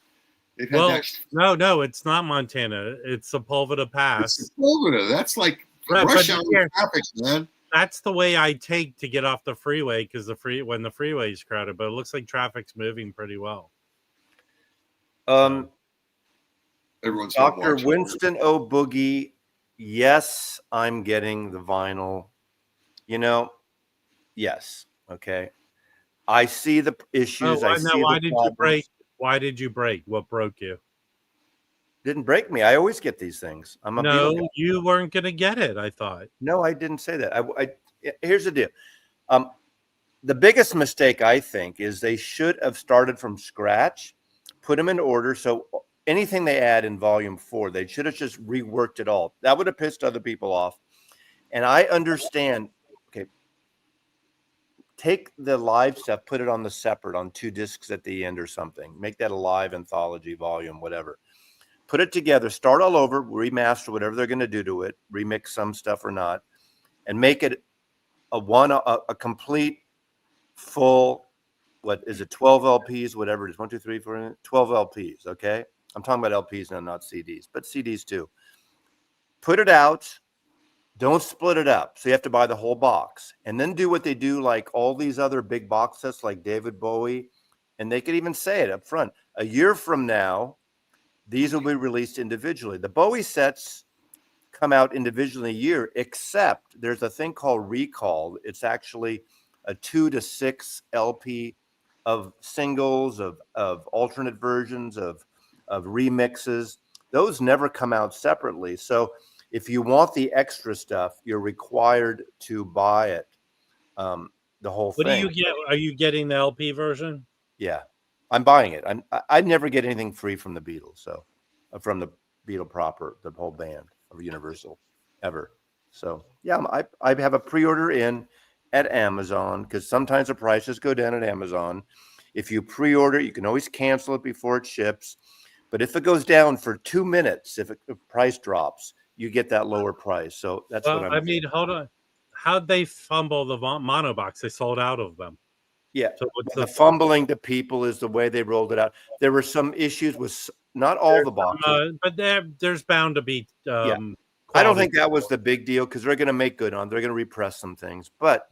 They've had no, it's not Montana. It's Sepulveda Pass. It's Sepulveda. That's like rush hour traffic, man. That's the way I take to get off the freeway because when the freeway is crowded. But it looks like traffic's moving pretty well. Everyone's Dr. Winston O. Boogie. Yes, I'm getting the vinyl. You know, yes. Okay. I see the issues. Why did you break? Why did you break? What broke you? Didn't break me. I always get these things. You weren't going to get it, I thought. No, I didn't say that. Here's the deal. The biggest mistake, I think, is they should have started from scratch, put them in order. So anything they add in volume 4, they should have just reworked it all. That would have pissed other people off. And I understand. Okay. Take the live stuff, put it on the separate on 2 discs at the end or something. Make that a live anthology volume, whatever. Put it together, start all over, remaster whatever they're going to do to it, remix some stuff or not, and make it a complete, full, what is it, 12 LPs, whatever it is, 1, 2, 3, 4, 12 LPs, okay? I'm talking about LPs now, not CDs, but CDs too. Put it out. Don't split it up. So you have to buy the whole box and then do what they do like all these other big box sets like David Bowie. And they could even say it up front. A year from now, these will be released individually. The Bowie sets come out individually a year, except there's a thing called Recall. It's actually a 2 to 6 LP of singles, of alternate versions, of remixes. Those never come out separately. So if you want the extra stuff, you're required to buy it, the whole thing. What do you get? Are you getting the LP version? Yeah, I'm buying it. I never get anything free from the Beatles, so from the Beatle proper, the whole band of Universal, ever. So yeah, I have a pre-order in at Amazon because sometimes the prices go down at Amazon. If you pre-order, you can always cancel it before it ships. But if it goes down for 2 minutes, if the price drops, you get that lower price. So that's what Well, I'm. I mean, hold on. How'd they fumble the mono box? They sold out of them. Yeah, So what's the fumbling to people is the way they rolled it out. There were some issues with not all the boxes. but there's bound to be Yeah. I don't quality think that was the big deal because they're going to make good on. They're going to repress some things, but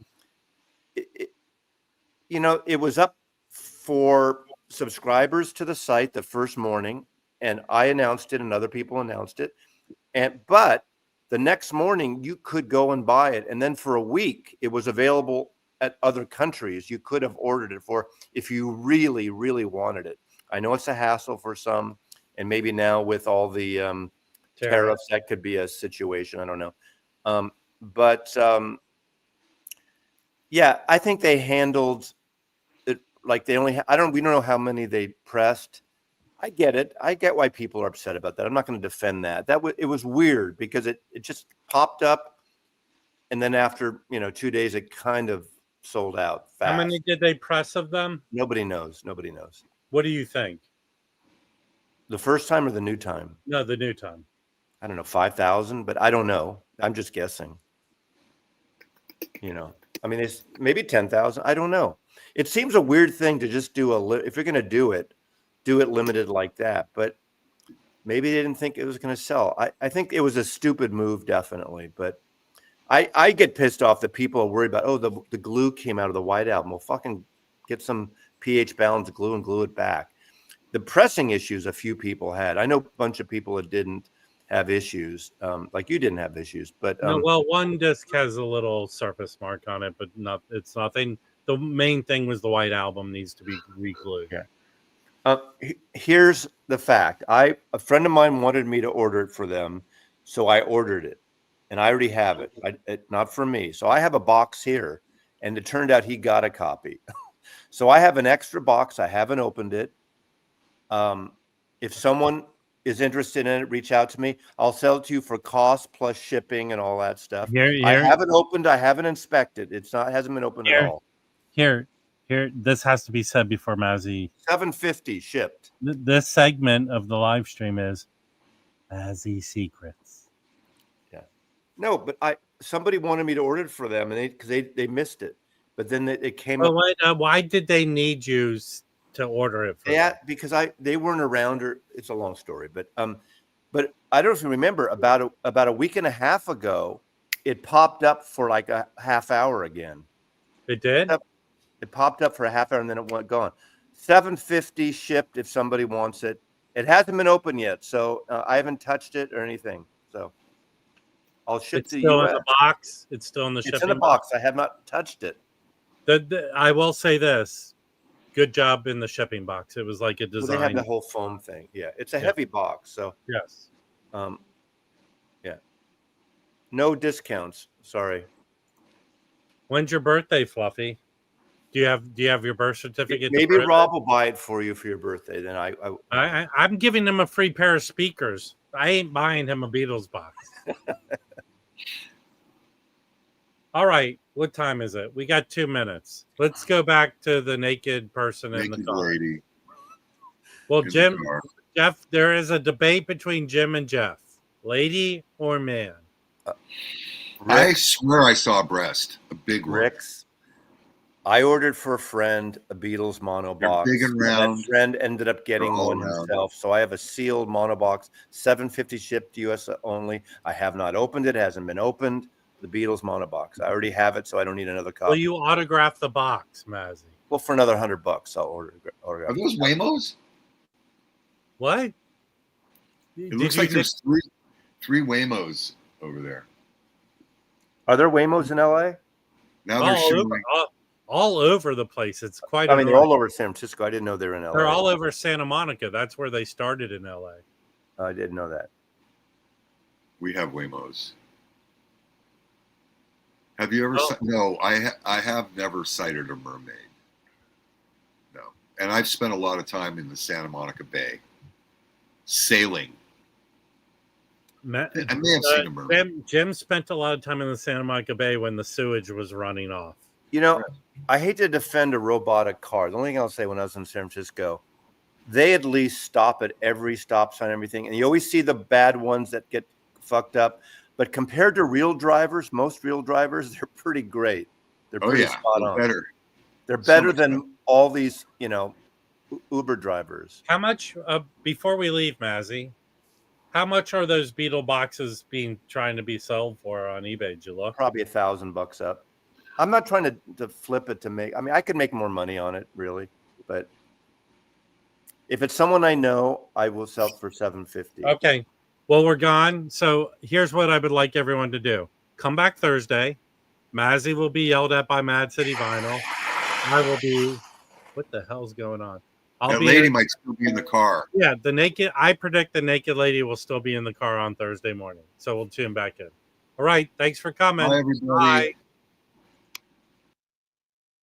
it was up for subscribers to the site the first morning, and I announced it, and other people announced it, but the next morning you could go and buy it, and then for a week it was available at other countries. You could have ordered it for if you really, really wanted it. I know it's a hassle for some, and maybe now with all the tariffs, that could be a situation. I don't know. Yeah, I think they handled it like they only. We don't know how many they pressed. I get it. I get why people are upset about that. I'm not going to defend that. It was weird because it just popped up, and then after 2 days, it kind of sold out fast. How many did they press of them? Nobody knows. Nobody knows. What do you think? The first time or the new time? No, the new time. I don't know, 5,000, but I don't know. I'm just guessing. I mean, it's maybe 10,000. I don't know. It seems a weird thing to just do if you're going to do it limited like that. But maybe they didn't think it was going to sell. I think it was a stupid move, definitely. But I get pissed off that people are worried about, the glue came out of the White Album. Well, fucking get some pH balanced glue and glue it back. The pressing issues a few people had. I know a bunch of people that didn't have issues, like you didn't have issues, but no, well, one disc has a little surface mark on it, but it's nothing. The main thing was the White Album needs to be re-glued. Yeah. Here's the fact. A friend of mine wanted me to order it for them, so I ordered it, and I already have it. Not for me. So I have a box here, and it turned out he got a copy. So I have an extra box. I haven't opened it. If someone is interested in it, reach out to me. I'll sell it to you for cost plus shipping and all that stuff. I haven't opened. I haven't inspected. It hasn't been opened at all. Here. This has to be said before Mazzy. $750 shipped. This segment of the live stream is Mazzy Secrets. Yeah. No, but somebody wanted me to order it for them, and because they missed it, but then it came up. Why did they need you to order it for them? Because they weren't around, or it's a long story, but I don't know if you remember about a week and a half ago, it popped up for like a half hour again. It did? It popped up for a half hour and then it went gone. $750 shipped if somebody wants it. It hasn't been open yet, so I haven't touched it or anything. So I'll ship to you. It's still in the box. It's still in the shipping. It's in the box. I have not touched it. I will say this. Good job in the shipping box. It was like a design. Well, they have the whole foam thing. Yeah, it's a heavy box. So yes. Yeah. No discounts. Sorry. When's your birthday, Fluffy? Do you have your birth certificate? Maybe Rob will buy it for you for your birthday. Then I'm giving him a free pair of speakers. I ain't buying him a Beatles box. All right. What time is it? We got 2 minutes. Let's go back to the naked person in the car. Lady. Well, Jeff, there is a debate between Jim and Jeff. Lady or man? I swear I saw a breast. A big one. Rick's. I ordered for a friend a Beatles mono box. Big and round. That friend ended up getting one himself. So I have a sealed mono box, $750 shipped US only. I have not opened it. It hasn't been opened. The Beatles mono box. I already have it, so I don't need another copy. Will you autograph the box, Mazzy? Well, for another $100, I'll order. Are those Waymos? What? It looks like there's three Waymos over there. Are there Waymos in LA? Now they're shooting. All over the place. It's quite. I mean, they're all over San Francisco. I didn't know they were in LA. They're all over Santa Monica. That's where they started in LA. I didn't know that. We have Waymos. Have you ever? No, I have never sighted a mermaid. No, and I've spent a lot of time in the Santa Monica Bay, sailing. I may have seen a mermaid. Jim spent a lot of time in the Santa Monica Bay when the sewage was running off. I hate to defend a robotic car. The only thing I'll say, when I was in San Francisco, they at least stop at every stop sign, everything, and you always see the bad ones that get fucked up. But compared to real drivers, most real drivers, they're pretty great. They're pretty spot on. Better. They're So better much than all these, Uber drivers. How much, before we leave, Mazzy, how much are those Beetle boxes trying to be sold for on eBay? Did you look? Probably $1,000 up. I'm not trying to flip it to make. I mean, I could make more money on it, really, but if it's someone I know, I will sell it for $750. Okay. Well, we're gone. So here's what I would like everyone to do. Come back Thursday. Mazzy will be yelled at by Mad City Vinyl. I will be. What the hell's going on? That lady might still be in the car. Yeah, I predict the naked lady will still be in the car on Thursday morning. So we'll tune back in. All right. Thanks for coming. Bye, everybody. Bye.